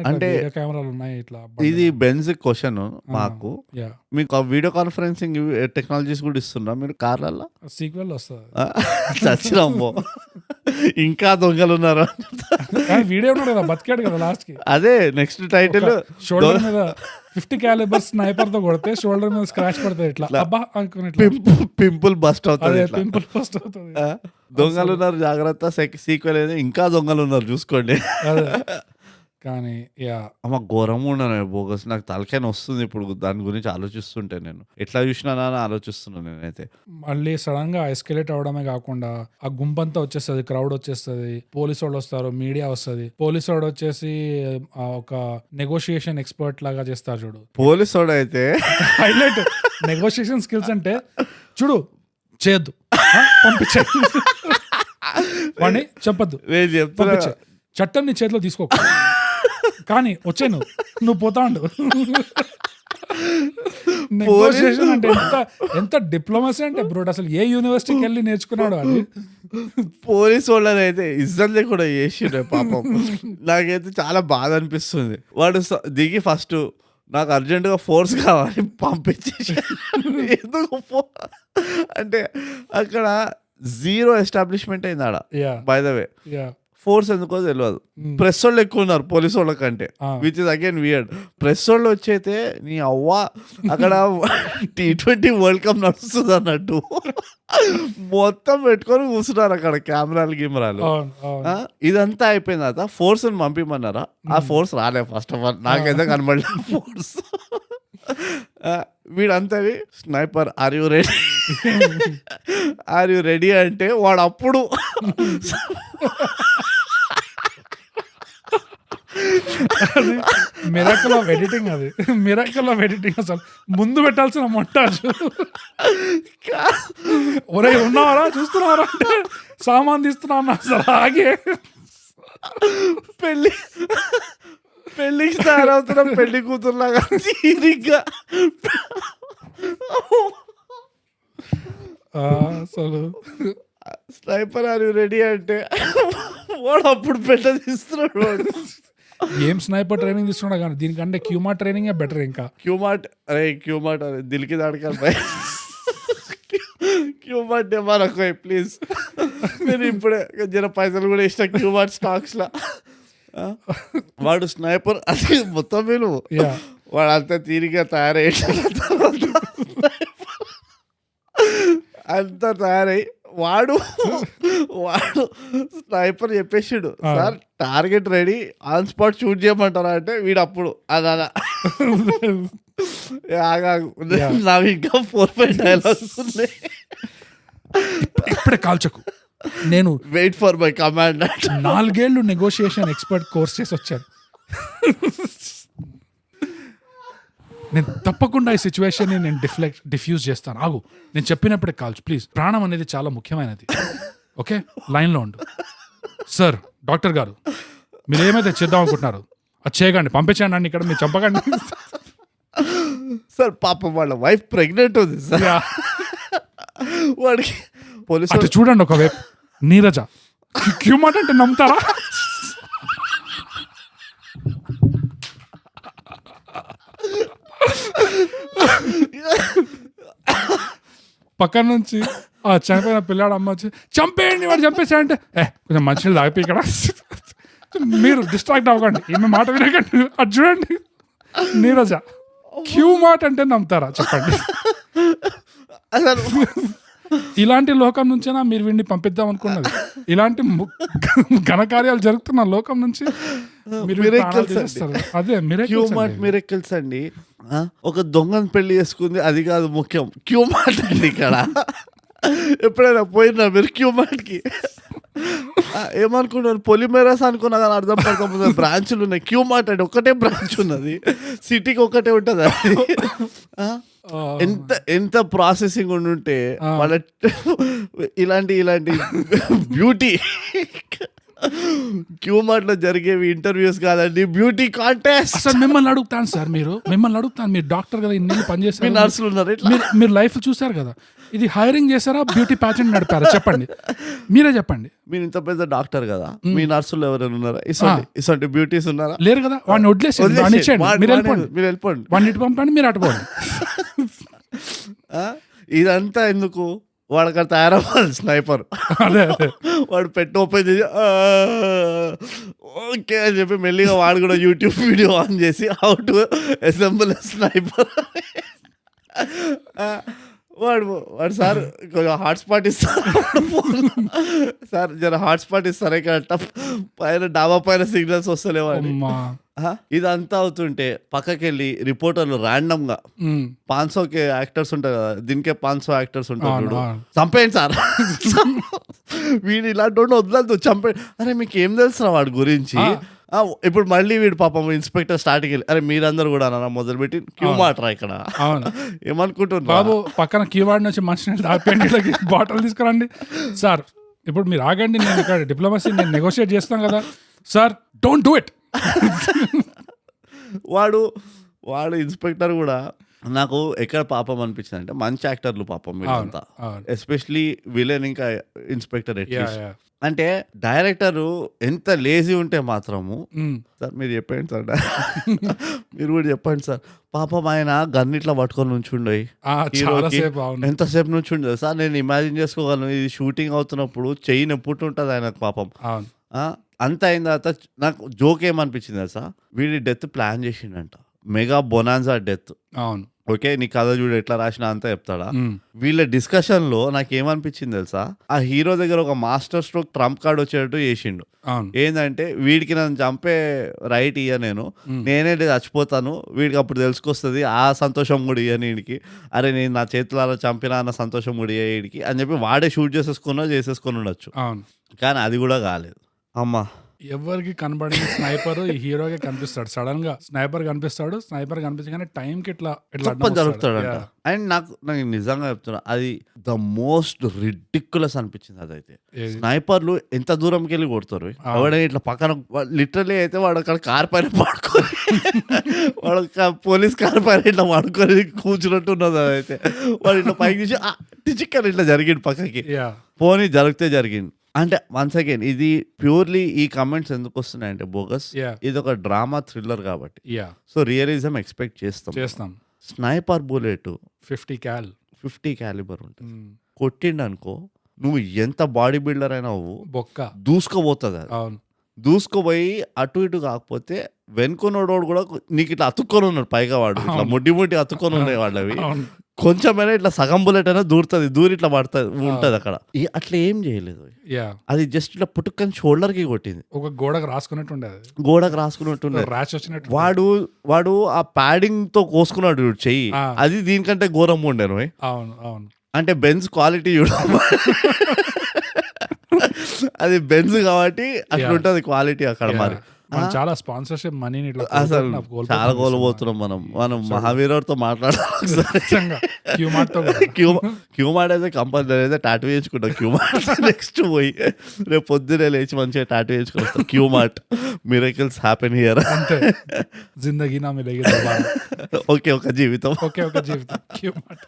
అంటే కెమెరాలు ఉన్నాయి ఇట్లా. ఇది బెంజ్ క్వశ్చన్ మాకు, మీకు వీడియో కాన్ఫరెన్సింగ్ టెక్నాలజీస్ కూడా ఇస్తున్నా మీరు కార్లలో? సీక్వెల్ వస్తుంది చచ్చిరాంబో ఇంకా దొంగలు ఉన్నారు. వీడియో ఉన్నాడు కదా బతికాడు కదా లాస్ట్ కి. అదే నెక్స్ట్ టైటిల్ షోల్డర్ మీద 50 క్యాలిబర్ స్నైపర్ తో కొడితే షోల్డర్ మీద స్క్రాచ్ పడుతుంది ఇట్లా అబ్బా అనుకుని పింపుల్ బస్ట్ అవుతుంది. పింపుల్ బస్ట్ అవుతుంది. దొంగలు ఉన్నారు జాగ్రత్త, సీక్వెల్ ఇంకా దొంగలు ఉన్నారు చూసుకోండి. కానీ అమ్మ ఘోరంగా ఉన్నాను బోగస్, నాకు తలకాయ వస్తుంది ఇప్పుడు దాని గురించి ఆలోచిస్తుంటే. నేను ఎట్లా చూసినా అని ఆలోచిస్తున్నాను నేనైతే. మళ్ళీ సడన్ గా ఎస్కలేట్ అవడమే కాకుండా ఆ గుంపంతా వచ్చేస్తుంది, క్రౌడ్ వచ్చేస్తుంది, పోలీసు వాళ్ళు వస్తారు, మీడియా వస్తుంది. పోలీసు వాడు వచ్చేసి ఒక నెగోషియేషన్ ఎక్స్పర్ట్ లాగా చేస్తారు చూడు. పోలీసు వాడు అయితే హైలైట్ నెగోషియేషన్ స్కిల్స్ అంటే చూడు చేయొద్దు, పంపించే వాడిని చెప్పద్దు, చట్టం నీ చేతిలో తీసుకో, కానీ వచ్చే నువ్వు పోతా ఉండు. నెగోషియేషన్ అంటే ఎంత డిప్లొమసీ అంటే బ్రోడ్, అసలు ఏ యూనివర్సిటీకి వెళ్ళి నేర్చుకున్నాడు అది. పోలీసు వాళ్ళని అయితే ఇజ్జత్ కూడా చేసిండే పాపం. నాకైతే చాలా బాధ అనిపిస్తుంది. వాడు దిగి ఫస్ట్ నాకు అర్జెంటుగా ఫోర్స్ కావాలి పంపించేసి, ఎందుకు అంటే అక్కడ జీరో ఎస్టాబ్లిష్మెంట్ అయింది ఆడ. బై ద వే ఫోర్స్ ఎందుకో తెలియదు. ప్రెస్ వాళ్ళు ఎక్కువ ఉన్నారు పోలీసు వాళ్ళ కంటే, which is again weird. Press వాళ్ళు వచ్చైతే నీ అవ్వ అక్కడ T20 వరల్డ్ కప్ నడుస్తుంది అన్నట్టు మొత్తం పెట్టుకొని కూర్చున్నారు అక్కడ కెమెరాలు. ఇదంతా అయిపోయిన తర్వాత ఫోర్స్ ని పంపిమన్నారా, ఆ ఫోర్స్ రాలే. ఫస్ట్ ఆఫ్ ఆల్ నాకైతే కనబడలే ఫోర్స్. వీడంతా sniper are you ready, are you ready అంటే వాడు అప్పుడు మిరాకిల్ ఆఫ్ ఎడిటింగ్, అది మిరాకిల్ ఆఫ్ ఎడిటింగ్. అసలు ముందు పెట్టాల్సిన మొంటాజ్, ఒరే ఉన్నావారా చూస్తున్నారా అంటే సామాన్ తీస్తున్నా అన్న అసలు ఆగే పెళ్ళికి తయారవుతున్నాం, పెళ్లి కూతురులాగా తీరిగ్గా. అసలు స్నైపర్ ఆర్ యూ రెడీ అంటే వాడు అప్పుడు పెట్ట తీస్తున్నాడు. వాడు ఏం స్నైపర్ ట్రైనింగ్ తీసుకున్నా కానీ దీనికంటే క్యూమార్ట్ ట్రైనింగ్ బెటర్. ఇంకా క్యూమార్ట్ అరే దిల్కి దాడకాలి భయ్. క్యూమార్ట్ మనకు ప్లీజ్, నేను ఇప్పుడే జర పైసలు కూడా ఇష్టం క్యూమార్ట్ స్టాక్స్ లా. వాడు స్నైపర్ అది మొత్తం మీరు వాడు అంతా తీరిగా తయారయ్యాడు, అంతా తయారై వాడు స్నైపర్ చెప్పేసాడు, sir target ready on spot shoot చేయమంటారా అంటే వీడు అప్పుడు అదా నాకు ఇంకా 4-5 డైలాగ్స్ ఉన్నాయి, ఇప్పుడే కాల్చకు, నేను వెయిట్ ఫర్ మై కమాండ్. 4 ఏళ్ళు నెగోషియేషన్ ఎక్స్పర్ట్ కోర్స్ చేసి వచ్చాను, నేను తప్పకుండా ఈ సిచ్యువేషన్ని నేను డిఫ్యూజ్ చేస్తాను, ఆగు నేను చెప్పినప్పుడే కాల్చు ప్లీజ్, ప్రాణం అనేది చాలా ముఖ్యమైనది. ఓకే లైన్లో ఉండు. సార్ డాక్టర్ గారు మీరు ఏమైతే చేద్దాం అనుకుంటున్నారు అది చేయకండి, పంపించండి అండి, ఇక్కడ మీరు చంపకండి. సార్ పాపం వాళ్ళ వైఫ్ ప్రెగ్నెంట్ ఉంది సార్, వాడికి పోలీసు అటు చూడండి ఒకవైపు నీరజ క్యూమార్ట్ అంటే నమ్ముతారా? పక్కన నుంచి ఆ చనిపోయిన పిల్లాడు అమ్మ వచ్చి చంపేయండి వాడు చంపేసాడంటే కొంచెం మంచిగా తాగిపోయి ఇక్కడ మీరు డిస్ట్రాక్ట్ అవ్వకండి, ఈమె మాట వినకండి. అది చూడండి నీరజ క్యూమార్ట్ అంటే నమ్ముతారా చెప్పండి? అసలు ఇలాంటి లోకం నుంచేనా మీరు వీడిని పంపిద్దాం అనుకున్నది? ఇలాంటి ఘనకార్యాలు జరుగుతున్న లోకం నుంచి మీరు అదే మిరకిల్స్ అండి. ఒక దొంగను పెళ్లి చేసుకుంది అది కాదు ముఖ్యం, క్యూమార్ట్ అండి ఇక్కడ. ఎప్పుడైనా పోయినా మీరు క్యూమార్ట్కి ఏమనుకున్నారు, పొలిమేరస్ అనుకున్నా కానీ అర్థం పడుతుంది, బ్రాంచ్లు ఉన్నాయి. క్యూమార్ట్ అంటే ఒకటే బ్రాంచ్ ఉన్నది, సిటీకి ఒకటే ఉంటుంది. అది ఎంత ప్రాసెసింగ్ ఉండుంటే వాళ్ళ ఇలాంటి బ్యూటీ క్యూమార్ట్ లో జరిగేవి ఇంటర్వ్యూస్ కాదండి, బ్యూటీ కాంటెస్ట్. అసలు మిమ్మల్ని అడుగుతాను సార్, మిమ్మల్ని అడుగుతాను, మీరు డాక్టర్ కదా, ఇన్ని పనిచేస్తారు, నర్సులు ఉన్నారు, మీరు లైఫ్ చూసారు కదా, ఇది హైరింగ్ చేశారా బ్యూటీ ప్యాచెంట్ నడిపారా చెప్పండి, మీరే చెప్పండి. మీరు ఇంత పెద్ద డాక్టర్ కదా, మీ నర్సులు ఎవరైనా ఉన్నారా? ఇసంటి బ్యూటీస్ ఉన్నారా? లేరు కదా, వాడిని వదిలేసి మీరు వెళ్ళిపోండి, వాడిని ఇటు పంపండి, మీరు అటుపోండి. ఇదంతా ఎందుకు? వాడికి తయారవ్వాలి స్నైపర్, వాడు పెట్టి ఓపెన్ చేసి ఓకే అని చెప్పి మెల్లిగా వాడు కూడా యూట్యూబ్ వీడియో ఆన్ చేసి హౌ టు అసెంబుల్ స్నైపర్. వాడు సార్ కొంచెం హాట్స్పాట్ ఇస్తారు సార్, జర హాట్స్పాట్ ఇస్తారు ఇక్కడ పైన డాబా పైన సిగ్నల్స్ వస్తలేవని. ఇదంతా అవుతుంటే పక్కకెళ్ళి రిపోర్టర్లు ర్యాండమ్ గా 500 యాక్టర్స్ ఉంటారు కదా, దీనికే 500 యాక్టర్స్ ఉంటారు, చంపేయండి సార్ వీడు ఇలాంటి వదలద్దు, చంపేయండి. అరే మీకు ఏం తెలుసు వాడి గురించి? ఇప్పుడు మళ్ళీ వీడు పాపం ఇన్స్పెక్టర్ స్టార్టింగ్ వెళ్ళి, అరే మీరందరూ కూడా మొదలుపెట్టి క్యూమార్ట్ రా ఇక్కడ ఏమనుకుంటున్నారు బాబు, పక్కన క్యూమార్ట్ నుంచి మంచినీళ్ళు తాపేయండి, బాటిల్ తీసుకురండి. సార్ ఇప్పుడు మీరు ఆగండి, నేను ఇక్కడ డిప్లొమసీ నేను నెగోషియేట్ చేస్తాను కదా సార్, డోంట్ డూ ఇట్. వాడు ఇన్స్పెక్టర్ కూడా నాకు ఎక్కడ పాపం అనిపించింది అంటే, మంచి యాక్టర్లు పాపం వీళ్ళంతా, ఎస్పెషలీ విలన్ ఇంకా ఇన్స్పెక్టర్. అంటే డైరెక్టర్ ఎంత లేజీ ఉంటే మాత్రము, సార్ మీరు చెప్పండి సార్, మీరు కూడా చెప్పండి సార్, పాపం ఆయన గన్ ఇట్లా పట్టుకొని నుంచుండే ఎంతసేపు నుంచుండే సార్. నేను ఇమాజిన్ చేసుకోగలను, ఇది షూటింగ్ అవుతున్నప్పుడు చెయ్యి నొప్పుంటూ ఉంటుంది ఆయనకు పాపం. అంత అయిన తర్వాత నాకు జోక్ ఏమనిపించింది సార్, వీడి డెత్ ప్లాన్ చేసిండంట, మెగా బొనాన్సా డెత్. అవును ఓకే, నీ కథ చూడు ఎట్లా రాసినా అంతా చెప్తాడా. వీళ్ళ డిస్కషన్ లో నాకు ఏమనిపించింది తెలుసా, ఆ హీరో దగ్గర ఒక మాస్టర్ స్ట్రోక్ ట్రంప్ కార్డ్ వచ్చేటట్టు చేసిండు. ఏంటంటే వీడికి నన్ను చంపే రైట్ ఇయ్య, నేనే చచ్చిపోతాను, వీడికి అప్పుడు తెలుసుకొస్తుంది, ఆ సంతోషం కూడా ఇయ్య వీడికి, అరే నేను నా చేతుల చంపినా అన్న సంతోషం కూడా ఇయ్య వీడికి అని చెప్పి వాడే షూట్ చేసేసుకొని ఉండొచ్చు. కానీ అది కూడా కాలేదు. అమ్మా ఎవరికి కనబడిన స్నైపర్ ఈ హీరోకి కనిపిస్తాడు, సడన్ గా స్నైపర్ కనిపించగానే టైం కి ఇట్లా జరుగుతాడు. అండ్ నాకు నిజంగా చెప్తున్నా, అది ద మోస్ట్ రిడిక్యులస్ అనిపించింది. అదైతే స్నైపర్లు ఎంత దూరంకి వెళ్ళి కొడతారు, ఎవడైనా ఇట్లా పక్కన లిటరలీ అయితే వాడు అక్కడ కార్ పైన పడుకొని వాడు పోలీస్ కార్ పైన ఇట్లా పడుకొని కూర్చున్నట్టు ఉన్నది. అదైతే వాడు ఇట్లా పైకి చూసి టిచిక్కని ఇట్లా జరిగిండు పక్కకి, పోనీ జరిగితే జరిగింది. అంటే వన్స్ అగైన్ ఇది ప్యూర్లీ ఈ కమెంట్స్ ఎందుకు వస్తున్నాయంటే బోగస్, ఇది ఒక డ్రామా థ్రిల్లర్ కాబట్టి. సో రియలిజం ఎక్స్పెక్ట్ చేస్తాం. స్నైపర్ బుల్లెట్ 50 క్యాలిబర్ ఉంటుంది, కొట్టిండు అనుకో నువ్వు ఎంత బాడీ బిల్డర్ అయినా బొక్క దూసుకోబోతుంది. అది దూసుకోపోయి అటు ఇటు కాకపోతే వెనుకొన్నోడు కూడా నీకు ఇట్లా అతుక్కొని ఉన్నాడు, పైగా వాడు ఇట్లా ముడ్డి అతుక్కొని ఉన్నాయి వాళ్ళు. అవి కొంచెమైనా ఇట్లా సగం బుల్లెట్ అయినా దూరి ఇట్లా పడుతుంది ఉంటది అక్కడ. అట్లా ఏం చేయలేదు, అది జస్ట్ ఇట్లా పుట్టుకొని షోల్డర్ కి కొట్టింది, ఒక గోడకు రాసుకున్నట్టుండే. వాడు ఆ ప్యాడింగ్ తో కోసుకున్నాడు చెయ్యి, అది దీనికంటే ఘోరంగా ఉండేను. అంటే బెంజ్ క్వాలిటీ చూడ, అది బెంజ్ కాబట్టి అట్లా ఉంటది క్వాలిటీ అక్కడ. మరి చాలా స్పాన్సర్షిప్ మనీని అసలు చాలా కోల్పోతున్నాం మనం మహావీరుతో మాట్లాడాలి. క్యూమార్ట్ అయితే కంపల్సరీ అయితే టాటూ వేయించుకుంటాం. క్యూమార్ట్ నెక్స్ట్ పోయి రేపు పొద్దునే లేచి మంచిగా టాటూ వేయించుకుంటాం. Qmart miracles happen here. Zindagi Na మిలేగి ఒకే ఒక జీవితం. క్యూమార్ట్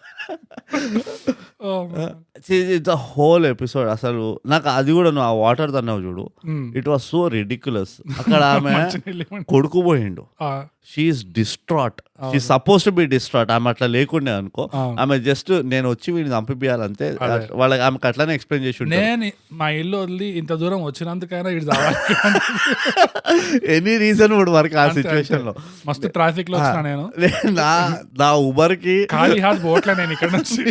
హోల్ ఎపిసోడ్ అసలు నాకు అది కూడా నువ్వు ఆ వాటర్ తన్నావు చూడు, ఇట్ వాస్ సో రిడిక్యులస్. అక్కడ ఆమె కొడుకు పోయిండు, she's distraught, she suppose to be distraught. ఆమె అట్లా లేకుండే అనుకో, ఆమె జస్ట్ నేను వచ్చి వీడిని చంపిపియాలంతే. వాళ్ళకి ఆమెకు అట్లానే ఎక్స్ప్లెయిన్ చేసి నేను మా ఇల్లు వదిలి ఇంత దూరం వచ్చినందుకైనా ఎనీ రీజన్ ఇప్పుడు వరకు ఆ సిచ్యువేషన్ లో మస్తు ట్రాఫిక్ లో వచ్చినా నేను నా ఉబర్ కి ఖాళీ హాత్ పోవట్లే నేను ఇక్కడ నుంచి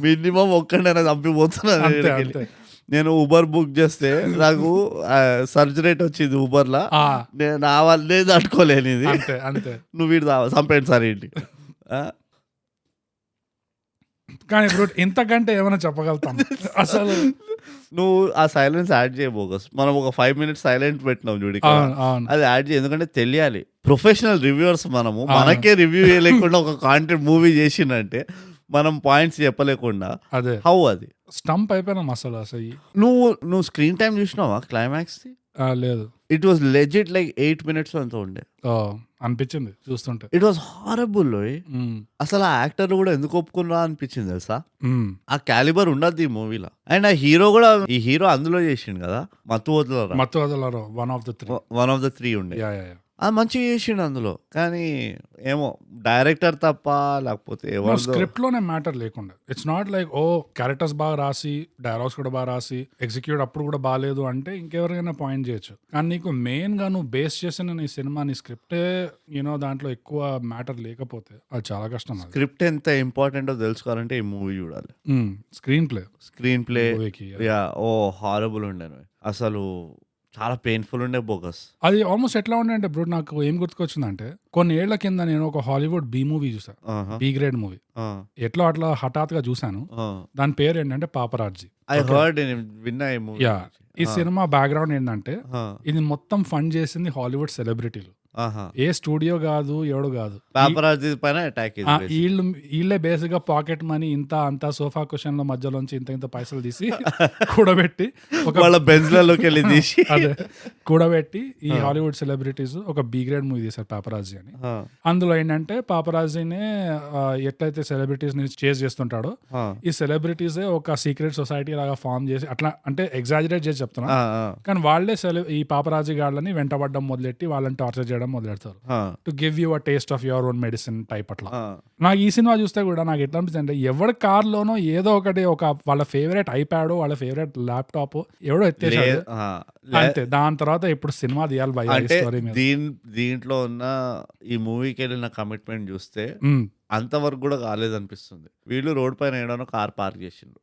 మినిమం ఒక్కడైనా చంపిపోతున్నాను. నేను ఉబర్ బుక్ చేస్తే నాకు సర్జరేట్ వచ్చింది ఉబర్ లా, నేను నా వాళ్ళే తట్టుకోలేని. నువ్వు వీడు చంపేయండి సార్ ఏంటి. కానీ ఇప్పుడు ఇంతకంటే ఏమైనా చెప్పగలుగుతాం అసలు. నువ్వు ఆ సైలెన్స్ యాడ్ చేయబోగస్. మనం ఒక 5 minutes సైలెంట్ పెట్టినాం చూడు, అది యాడ్ చేయ, ఎందుకంటే తెలియాలి. ప్రొఫెషనల్ రివ్యూవర్స్ మనకే రివ్యూ చేయలేకుండా ఒక కాంటెంట్ మూవీ చేసిందంటే మనం పాయింట్స్ చెప్పలేకుండా అదే హౌ అది స్టంప్ అయిపోయినాం అసలు. నువ్వు స్క్రీన్ టైం చూసినావా క్లైమాక్స్? లేదు. It was legit like 8 minutes అంత ఉండే అనిపించింది చూస్తుంటే. It was horrible. అసలు ఆ యాక్టర్ కూడా ఎందుకు ఒప్పుకున్నా అనిపించింది తెలుసా. ఆ క్యాలిబర్ ఉండదు ఈ మూవీలో. అండ్ ఆ హీరో కూడా, ఈ హీరో అందులో చేసిండు కదా మత్తు వదలరు, వన్ ఆఫ్ ద త్రీ ఉండే. అది మంచిగా చేసిండు అందులో. కానీ ఏమో డైరెక్టర్ తప్ప లేకపోతే స్క్రిప్ట్ లోనే మ్యాటర్ లేకుండా, ఇట్స్ నాట్ లైక్ ఓ క్యారెక్టర్స్ బాగా రాసి డైలాగ్స్ కూడా బాగా రాసి ఎగ్జిక్యూట్ అప్పుడు కూడా బాగాలేదు అంటే ఇంకెవరికైనా పాయింట్ చేయొచ్చు. కానీ నీకు మెయిన్ గా నువ్వు బేస్ చేసిన నీ సినిమా, నీ స్క్రిప్టే దాంట్లో ఎక్కువ మ్యాటర్ లేకపోతే అది చాలా కష్టం. స్క్రిప్ట్ ఎంత ఇంపార్టెంటో తెలుసుకోవాలంటే ఈ మూవీ చూడాలి. స్క్రీన్ ప్లే ఓ హారబుల్ ఉండే అసలు, చాలా పెయిన్ఫుల్ ఉండే బోగస్. అది ఆల్మోస్ట్ ఎట్లా ఉండే అంటే బ్రో, నాకు ఏం గుర్తుకొచ్చిందంటే కొన్ని ఏళ్ల కింద నేను ఒక హాలీవుడ్ బి మూవీ చూసాను, బి గ్రేడ్ మూవీ. ఎట్లా అట్లా హఠాత్ గా చూసాను. దాని పేరు ఏంటంటే పాపరాజీ. ఈ సినిమా బ్యాక్గ్రౌండ్ ఏంటంటే ఇది మొత్తం ఫండ్ చేసింది హాలీవుడ్ సెలబ్రిటీలు, ఏ స్టూడియో కాదు, ఎవడు కాదు. వీళ్ళే బేసిక్ గా పాకెట్ మనీ ఇంత అంతా సోఫా కుషన్ లో మధ్యలోంచి ఇంత పైసలు తీసి కూడబెట్టి అదే కూడబెట్టి ఈ హాలీవుడ్ సెలబ్రిటీస్ ఒక బి గ్రేడ్ మూవీ తీశారు పాపరాజీ అని. అందులో ఏంటంటే పాపరాజీనే ఎట్లయితే సెలబ్రిటీస్ ని చేజ్ చేస్తుంటాడో ఈ సెలబ్రిటీసే ఒక సీక్రెట్ సొసైటీ లాగా ఫామ్ చేసి, అట్లా అంటే ఎగ్జాజరేట్ చేసి చెప్తున్నా కానీ వాళ్ళే ఈ పాపరాజీ గాళ్ళని వెంటబడ్డం మొదలెట్టి వాళ్ళని టార్చర్ చేయడం మొదలెడతారు. To give you a taste of your own medicine type. అట్లా నాకు ఈ సినిమా చూస్తే కూడా నాకు ఎట్లా అనిపిస్తుంది అంటే ఎవరి కార్లోనో ఏదో ఒకటి ఒక వాళ్ళ ఫేవరెట్ ఐప్యాడ్, వాళ్ళ ఫేవరెట్ ల్యాప్టాప్ ఎవడో ఎత్తేసాడు అంతే. దాని తర్వాత ఇప్పుడు సినిమా తీయాలి భయ. దీంట్లో ఉన్న ఈ మూవీకి వెళ్ళిన కమిట్మెంట్ చూస్తే అంతవరకు కూడా కాలేదనిపిస్తుంది. వీళ్ళు రోడ్ పైన ఏడనో కార్ పార్క్ చేసిండు,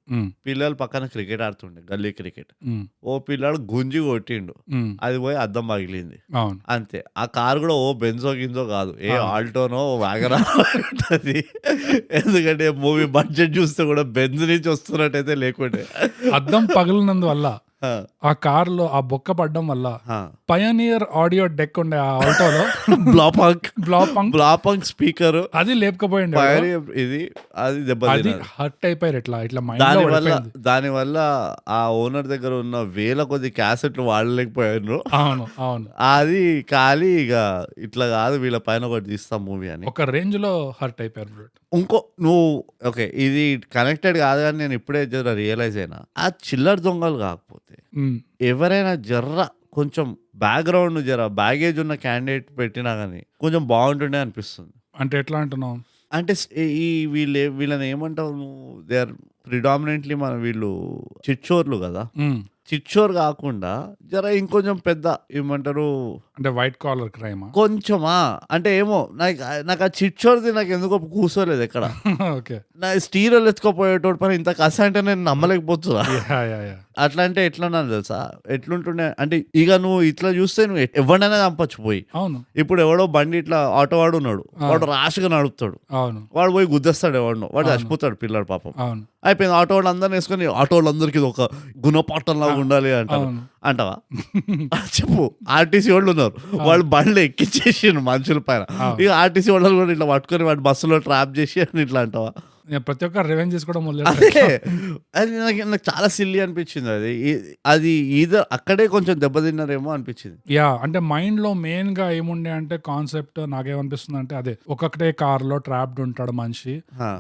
పిల్లలు పక్కన క్రికెట్ ఆడుతుండే, గల్లీ క్రికెట్. ఓ పిల్లాడు గుంజి కొట్టిండు, అది పోయి అద్దం పగిలింది అంతే. ఆ కార్ కూడా ఓ బెంజో గింజో కాదు, ఏ ఆల్టోనో వ్యాగనో ఉంటుంది. ఎందుకంటే మూవీ బడ్జెట్ చూస్తే కూడా బెంజ్ నుంచి వస్తున్నట్టయితే లేకుంటే అద్దం పగిలినందువల్ల ఆ కార్ లో ఆ బొక్క పడ్డం వల్ల పయనీర్ ఆడియో డెక్ ఉండే ఆ ఆల్టోలో బ్లాపంక్ స్పీకర్ అది లేపకపోయింది, ఇది అది దెబ్బ హర్ట్ అయిపోయారు. దాని వల్ల ఆ ఓనర్ దగ్గర ఉన్న వేల కొద్ది క్యాసెట్లు వాడలేకపోయారు. అవును అది ఖాళీ ఇక ఇట్లా కాదు, వీళ్ళ పైన ఒకటి తీస్తాం మూవీ అని ఒక రేంజ్ లో హర్ట్ అయిపోయారు. ఇంకో నువ్వు ఓకే ఇది కనెక్టెడ్ కాదు కానీ నేను ఇప్పుడే రియలైజ్ అయినా, ఆ చిల్లర దొంగలు కాకపోతే వదిలేసి ఎవరైనా కొంచెం బ్యాక్గ్రౌండ్ బ్యాగేజ్ ఉన్న క్యాండిడేట్ పెట్టినా కానీ కొంచెం బాగుంటుండే అనిపిస్తుంది. అంటే ఎట్లా అంటున్నావు? అంటే ఈ వీళ్ళని ఏమంటావు నువ్వు, దే ఆర్ ప్రిడామినెంట్లీ వీళ్ళు చిచ్చోర్లు కదా. చిచ్చోర్ కాకుండా ఇంకొంచెం పెద్ద ఏమంటారు అంటే వైట్ కాలర్ క్రైమ్ కొంచెమా, అంటే ఏమో నాకు ఆ చిచ్చోర్ది నాకు ఎందుకో కూర్చోలేదు ఎక్కడ. నా స్టీరోలు ఎత్తుకోపోయేటోడు పని ఇంత కస అంటే నేను నమ్మలేకపోతున్నా. అట్లా అంటే ఎట్లా తెలుసా ఎట్లుంటుండే అంటే, ఇక నువ్వు ఇట్లా చూస్తే నువ్వు ఎవరినైనా చంపచ్చు పోయి. అవును, ఇప్పుడు ఎవడో బండి ఇట్లా ఆటో వాడు ఉన్నాడు, వాడు రాష్గా నడుపుతాడు, వాడు పోయి గుద్దేస్తాడు ఎవడో, వాడు చచ్చిపోతాడు పిల్లడు పాపం. అయిపోయింది. ఆటో వాళ్ళు అందరిని వేసుకొని ఆటో వాళ్ళందరికీ ఇది ఒక గుణపాఠం లాగా ఉండాలి అంటావా? చెప్పు. ఆర్టీసీ వాళ్ళు ఉన్నారు, వాళ్ళు బండ్లు ఎక్కిచ్చేసి మనుషుల పైన, ఇక ఆర్టీసీ వాళ్ళు కూడా ఇట్లా పట్టుకొని వాడి బస్సులో ట్రాప్ చేసి అని ఇట్లా అంటావా? ప్రతి ఒక్క రివెంజ్ చేసుకోవడం అది నాకు చాలా సిల్లీ అనిపించింది. అది అక్కడే కొంచెం దెబ్బతిన్నారేమో అనిపించింది. అంటే మైండ్ లో మెయిన్ గా ఏముండే అంటే కాన్సెప్ట్ నాకేమనిపిస్తుంది అంటే అదే, ఒక్కొక్కటే కార్ లో ట్రాప్డ్ ఉంటాడు మనిషి,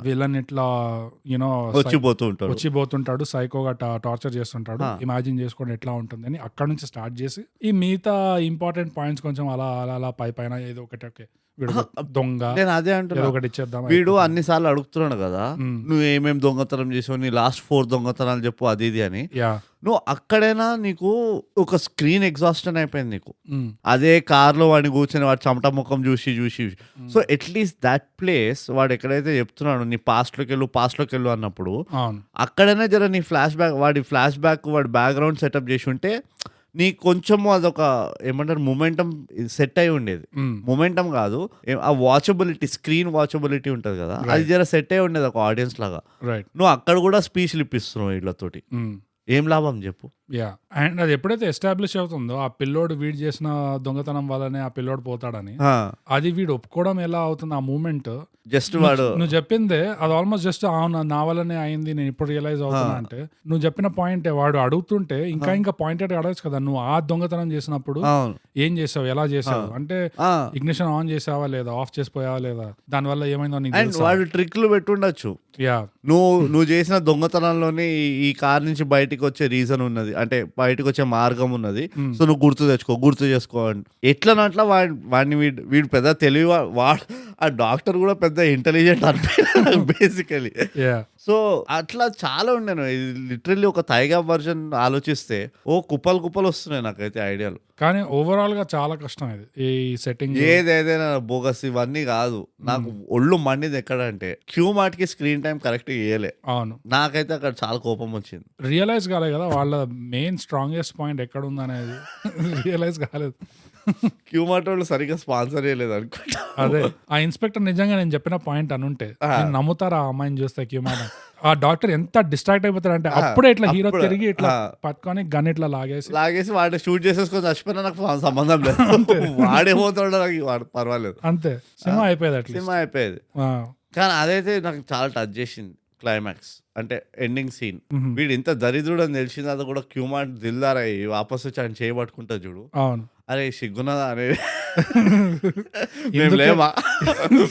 వీళ్ళని ఇట్లా యూనో వచ్చిపోతుంటాడు, సైకోగా టార్చర్ చేస్తుంటాడు, ఇమాజిన్ చేసుకోండి ఎట్లా ఉంటుంది అని అక్కడ నుంచి స్టార్ట్ చేసి ఈ మిగతా ఇంపార్టెంట్ పాయింట్స్ కొంచెం అలా అలా అలా పైన ఏదో ఒకటి దొంగ, నేను అదే అంటున్నా, ఒకటి ఇచ్చేద్దాం. వీడు అన్నిసార్లు అడుగుతున్నాడు కదా, నువ్వు ఏమేమి దొంగతనం చేసావు, నీ లాస్ట్ 4 దొంగతనాలు చెప్పు అది ఇది అని. నువ్వు అక్కడైనా నీకు ఒక స్క్రీన్ ఎగ్జాస్టన్ అయిపోయింది నీకు. అదే కార్ లో వాడిని కూర్చొని వాడు చెమట ముఖం చూసి సో అట్లీస్ట్ దట్ ప్లేస్ వాడు ఎక్కడైతే చెప్తున్నాడు నీ పాస్ట్ లోకి వెళ్ళు అన్నప్పుడు అక్కడైనా నీ వాడి ఫ్లాష్ బ్యాక్ వాడి బ్యాక్గ్రౌండ్ సెటప్ చేసి ఉంటే నీకు కొంచెము అదొక ఏమంటారు మొమెంటం సెట్ అయి ఉండేది. మొమెంటం కాదు, ఆ వాచబిలిటీ, స్క్రీన్ వాచబిలిటీ ఉంటుంది కదా, అది సెట్ అయి ఉండేది ఒక ఆడియన్స్ లాగా. నువ్వు అక్కడ కూడా స్పీచ్లు ఇప్పిస్తున్నావు వీళ్ళతోటి, ఏం లాభం చెప్పు? అండ్ అది ఎప్పుడైతే ఎస్టాబ్లిష్ అవుతుందో ఆ పిల్లోడు వీడు చేసిన దొంగతనం వల్లనే ఆ పిల్లోడు పోతాడని, అది వీడు ఒప్పుకోవడం ఎలా అవుతుంది ఆ మూమెంట్. జస్ట్ వాడు నువ్వు చెప్పిందే అది ఆల్మోస్ట్ జస్ట్ అవును నా వల్లనే అయింది నేను ఇప్పుడు రియలైజ్ అవుతున్నా అంటే, నువ్వు చెప్పిన పాయింట్ వాడు అడుగుతుంటే ఇంకా పాయింట్ అడగచ్చు కదా, నువ్వు ఆ దొంగతనం చేసినప్పుడు ఏం చేసావు, ఎలా చేసావు అంటే, ఇగ్నిషన్ ఆన్ చేసావా లేదా, ఆఫ్ చేసిపోయావా లేదా, దాని వల్ల ఏమైందో నీకు వాడు ట్రిక్లు పెట్టుండొచ్చు. నువ్వు చేసిన దొంగతనంలోనే ఈ కార్ నుంచి బయటికి వచ్చే రీజన్ ఉన్నది, అంటే బయటకు వచ్చే మార్గం ఉన్నది, సో నువ్వు గుర్తు చేసుకో అంటే ఎట్లనట్లా వాడిని వీడు పెద్ద తెలివి, వాడు ఆ డాక్టర్ కూడా పెద్ద ఇంటెలిజెంట్ అనిపించాడు బేసికలీ. సో అట్లా చాలా ఉండేను. ఇది లిటరల్లీ ఒక తైగా వర్జన్ ఆలోచిస్తే కుప్పలు వస్తున్నాయి నాకైతే ఐడియాలు. కానీ ఓవరాల్ గా చాలా కష్టం ఇది ఈ సెట్టింగ్. ఏదైనా బోగస్ ఇవన్నీ కాదు, నాకు ఒళ్ళు మండిది ఎక్కడంటే క్యూ మార్ట్ కి స్క్రీన్ టైం కరెక్ట్ ఇయ్యలే. అవును, నాకైతే అక్కడ చాలా కోపం వచ్చింది. రియలైజ్ కాలేదు కదా వాళ్ళ మెయిన్ స్ట్రాంగెస్ట్ పాయింట్ ఎక్కడ ఉందనేది రియలైజ్ కాలేదు. క్యూ మార్ట్ వాళ్ళు సరిగ్గా స్పాన్సర్ చేయలేదు అనుకుంటా. అదే ఆ ఇన్స్పెక్టర్ నిజంగా నేను చెప్పిన పాయింట్ అనుంటే నమ్ముతారా ఆ అమ్మాయిని చూస్తే క్యూ మార్ట్? ఆ డాక్టర్ ఎంత డిస్ట్రాక్ట్ అయిపోతాడు అంటే అప్పుడే ఇట్లా హీరో తిరిగి ఇట్లా పట్టుకొని గన్ ఇట్లా లాగేసి వాడు షూట్ చేసేసుకొని చచ్చిపోయినా నాకు సంబంధం లేదు, వాడేపోతాడు నాకు వాడు పర్వాలేదు, అంతే సినిమా అయిపోయేది. అట్లా సినిమా అయిపోయేది. కానీ అదైతే నాకు చాలా టచ్ చేసింది క్లైమాక్స్, అంటే ఎండింగ్ సీన్. వీడు ఇంత దరిద్రుడు అని తెలిసింది అది కూడా క్యూ మార్ట్ దిల్దార్ అయ్యి వాపస్ వచ్చి ఆయన చేయబట్టుకుంటా చూడు. అవును, అరే సిగ్గున్నదా అనే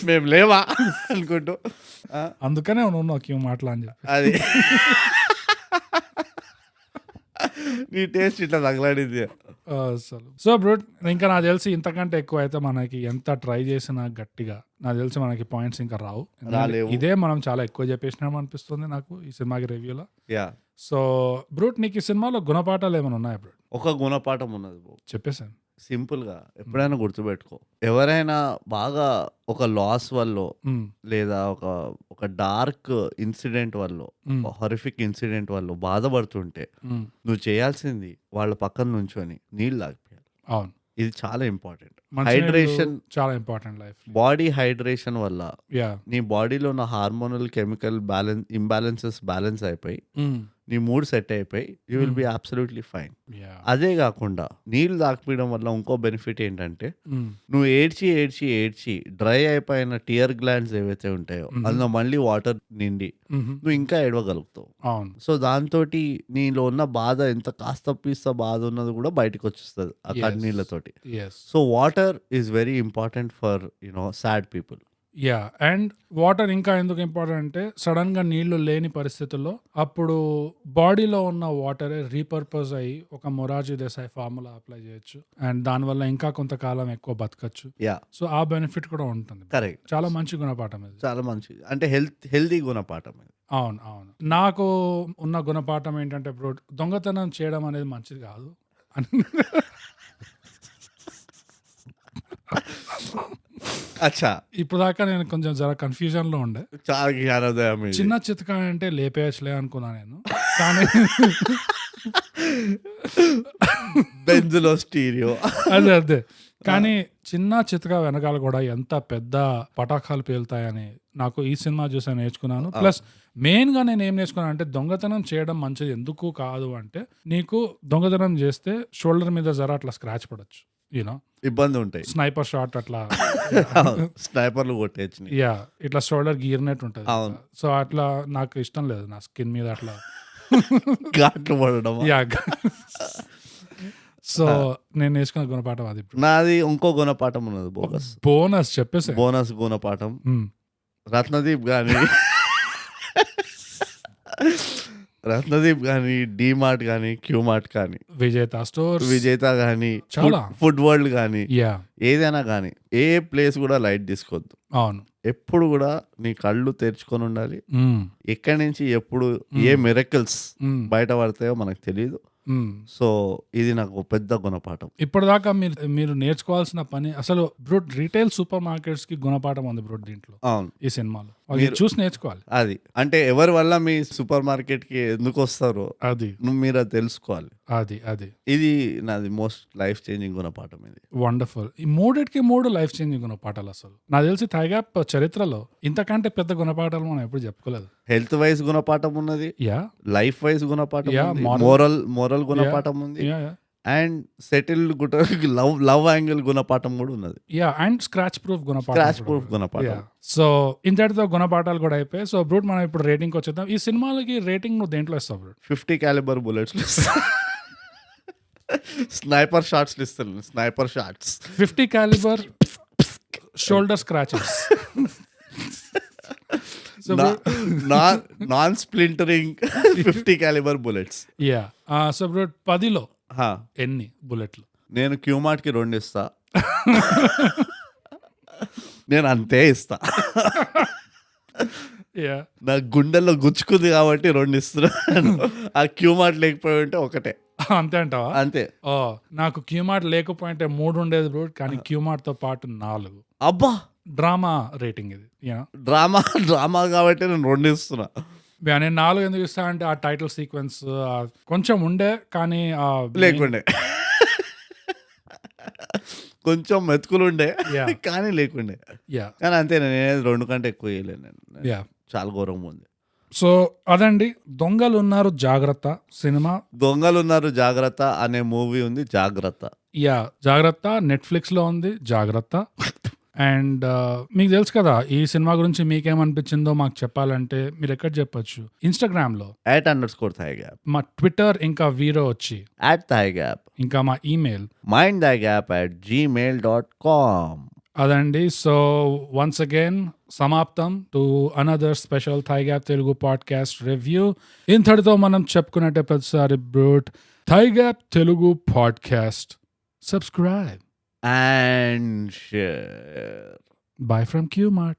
మేము లేవా అనుకుంటూ, అందుకనే ఉన్నావు క్యూ మాటలు అని చెప్పి. అది నీ టేస్ట్ ఇట్లా తగలాడింది అసలు. సో బ్రో ఇంకా నాకు తెలిసి ఇంతకంటే ఎక్కువ అయితే మనకి ఎంత ట్రై చేసినా గట్టిగా నాకు తెలిసి మనకి పాయింట్స్ ఇంకా రావు. ఇదే మనం చాలా ఎక్కువ చెప్పేసినాం అనిపిస్తుంది నాకు ఈ సినిమాకి రివ్యూలో. సో బ్రూట్ నీకు ఈ సినిమాలో గుణపాఠాలు ఏమైనా ఉన్నాయా బ్రూట్? ఒక గుణపాఠం ఉన్నది చెప్పేసాను సింపుల్ గా, ఎప్పుడైనా గుర్తుపెట్టుకో, ఎవరైనా బాగా ఒక లాస్ వల్ల లేదా ఒక డార్క్ ఇన్సిడెంట్ వల్ల, హారిఫిక్ ఇన్సిడెంట్ వల్ల బాధపడుతుంటే నువ్వు చేయాల్సింది వాళ్ళ పక్కన నుంచొని నీళ్ళు తాగిపోయాలి. అవును, ఇది చాలా ఇంపార్టెంట్. హైడ్రేషన్ చాలా ఇంపార్టెంట్. లైఫ్ బాడీ హైడ్రేషన్ వల్ల నీ బాడీలో ఉన్న హార్మోనల్ కెమికల్ ఇంబ్యాలెన్సెస్ బ్యాలెన్స్ అయిపోయి నీ మూడ్ సెట్ అయిపోయి you will be absolutely fine. అదే కాకుండా నీళ్ళు తాగిపోయడం వల్ల ఇంకో బెనిఫిట్ ఏంటంటే నువ్వు ఏడ్చి డ్రై అయిపోయిన టియర్ గ్లాండ్స్ ఏవైతే ఉంటాయో అందులో మళ్ళీ వాటర్ నిండి నువ్వు ఇంకా ఏడవగలుగుతావు. సో దాంతో నీలో ఉన్న బాధ ఎంత కాస్త పీస్త బాధ ఉన్నది కూడా బయటకు వచ్చేస్తుంది ఆ కన్నీళ్ళతోటి. So water is very important for sad people. Yeah and water ఇంకా ఎందుకు ఇంపార్టెంట్ అంటే సడన్ గా నీళ్లు లేని పరిస్థితుల్లో అప్పుడు బాడీలో ఉన్న వాటరే రీపర్పస్ అయ్యి ఒక మొరార్జీ దేశాయ్ ఫార్ములా అప్లై చేయొచ్చు అండ్ దానివల్ల ఇంకా కొంతకాలం ఎక్కువ బతకచ్చు. యా సో ఆ బెనిఫిట్ కూడా ఉంటుంది. కరెక్ట్. చాలా మంచి గుణపాఠం ఇది. చాలా మంచిది. అంటే హెల్తీ గుణపాఠం ఇది. అవును అవును. నాకు ఉన్న గుణపాఠం ఏంటంటే బ్రో, దొంగతనం చేయడం అనేది మంచిది కాదు అచ్చా. ఇప్పుడు దాకా నేను కొంచెం జర కన్ఫ్యూజన్ లో ఉండే. చాలా జ్ఞానోదయం ఇది. చిన్న చితక అంటే లేపేయచ్చులే అనుకున్నా నేను, కానీ బెంజులో స్టీరియో అదే కానీ చిన్న చితక వెనకాల కూడా ఎంత పెద్ద పటాకాలు పేలుతాయని నాకు ఈ సినిమా చూసి నేర్చుకున్నాను. ప్లస్ మెయిన్ గా నేను ఏం నేర్చుకున్నాను అంటే దొంగతనం చేయడం మంచిది ఎందుకు కాదు అంటే, నీకు దొంగతనం చేస్తే షోల్డర్ మీద జర అట్లా స్క్రాచ్ పడచ్చు, యూనో ఇబ్బంది ఉంటాయి. స్నైపర్ షాట్ అట్లా స్నైపర్లు కొట్టేచ్చు. యా ఇట్లా షోల్డర్ గీరినట్టు ఉంటుంది. అవును. సో అట్లా నాకు ఇష్టం లేదు నా స్కిన్ మీద అట్లా ఘాట్లు పడడం. యా సో నేను నేర్చుకున్న గుణపాఠం అది. నాది ఇంకో గుణపాఠం ఉన్నది బోగస్. బోనస్ చెప్పేసి బోనస్ గుణపాఠం. రత్నదీప్ గాని డిమార్ట్ కానీ క్యూమార్ట్ కానీ విజేత స్టోర్ విజేత కానీ చాలా ఫుడ్ వరల్డ్ కానీ యా ఏదైనా కానీ ఏ ప్లేస్ కూడా లైట్ తీసుకోవద్దు. అవును. ఎప్పుడు కూడా నీ కళ్ళు తెరుచుకొని ఉండాలి. ఎక్కడి నుంచి ఎప్పుడు ఏ మిరకల్స్ బయట పడతాయో మనకు తెలియదు. సో ఇది నాకు పెద్ద గుణపాఠం. ఇప్పటిదాకా మీరు నేర్చుకోవాల్సిన పని అసలు బ్రో, రీటైల్ సూపర్ మార్కెట్స్ కి గుణపాఠం ఉంది బ్రో దీంట్లో. అవును. ఈ సినిమాలో మీరు చూసి నేర్చుకోవాలి. అది అంటే ఎవరి వల్ల మీ సూపర్ మార్కెట్ కి ఎందుకు వస్తారో అది మీరు అది తెలుసుకోవాలి. అది ఇది నాది మోస్ట్ లైఫ్ చేంజింగ్ గుణపాఠం. ఇది వండర్ఫుల్. ఈ మూడిటికి 3 లైఫ్ చేంజింగ్ గుణపాఠాలు. అసలు నాకు తెలిసి థైగ్యాప్ చరిత్రలో ఇంతకంటే పెద్ద గుణపాఠాలు మనం ఎప్పుడు చెప్పుకోలేదు. హెల్త్ వైజ్ గుణపాఠం ఉన్నది, యా లైఫ్ వైజ్ గుణపాఠం, మోరల్ గుణపాఠం ఉంది, అండ్ సెటిల్డ్ లవ్ యాంగిల్ గుణపాఠం కూడా ఉన్నది. యా అండ్ స్క్రాచ్ ప్రూఫ్ గుణపాఠం. సో ఇంతటితో గుణపాఠాలు కూడా అయిపోయాయి. సో బ్రూట్ మనం ఇప్పుడు రేటింగ్ వచ్చేద్దాం. ఈ సినిమాలకి రేటింగ్ నువ్వు దేంట్లో ఇస్తావు brute? 50 calibre bullets sniper shots ఇస్తాను. Sniper shots 50 calibre shoulder scratches. Non splintering 50 calibre bullets. Yeah so brute 10లో ఎన్ని బుల్లెట్లు? నేను క్యూమార్ట్ కి 2 ఇస్తా. నేను అంతే ఇస్తా. నా గుండెల్లో గుచ్చుకుంది కాబట్టి 2 ఇస్తున్నాను. ఆ క్యూమార్ట్ లేకపోయి ఉంటే ఒకటే. అంతే అంటావా? అంతే. నాకు క్యూమార్ట్ లేకపోయింటే 3 ఉండేది బ్రో, కానీ క్యూమార్ట్ తో పాటు 4. అబ్బా, డ్రామా రేటింగ్ ఇది. డ్రామా కాబట్టి నేను 2 ఇస్తున్నా. నేను 4 ఎందుకు ఇస్తా అంటే ఆ టైటిల్ సీక్వెన్స్ కొంచెం ఉండే, కానీ లేకుండే. కొంచెం మెతుకులు ఉండే కానీ లేకుండే. కానీ అంతే, నేను 2 కంటే ఎక్కువ వేయలేను. చాలా ఘోరంగా ఉంది. సో అదండి, దొంగలు ఉన్నారు జాగ్రత్త సినిమా. దొంగలు ఉన్నారు జాగ్రత్త అనే మూవీ ఉంది. జాగ్రత్త నెట్ఫ్లిక్స్ లో ఉంది. జాగ్రత్త. అండ్ మీకు తెలుసు కదా ఈ సినిమా గురించి మీకేమనిపించిందో మాకు చెప్పాలంటే మీరు ఎక్కడ చెప్పొచ్చు? ఇన్స్టాగ్రామ్ లో @_thigap, మా ట్విట్టర్ ఇంకా వీరో వచ్చి @thigap, ఇంకా మా ఈమెయిల్ mindthigap@gmail.com. అదండి. సో వన్స్ అగైన్ సమాప్తం to another special the gap Telugu podcast review. ఇంతటితో మనం చెప్పుకున్నట్టే ప్రతిసారి బ్రూట్, the gap Telugu podcast subscribe and share. Bye from Qmart.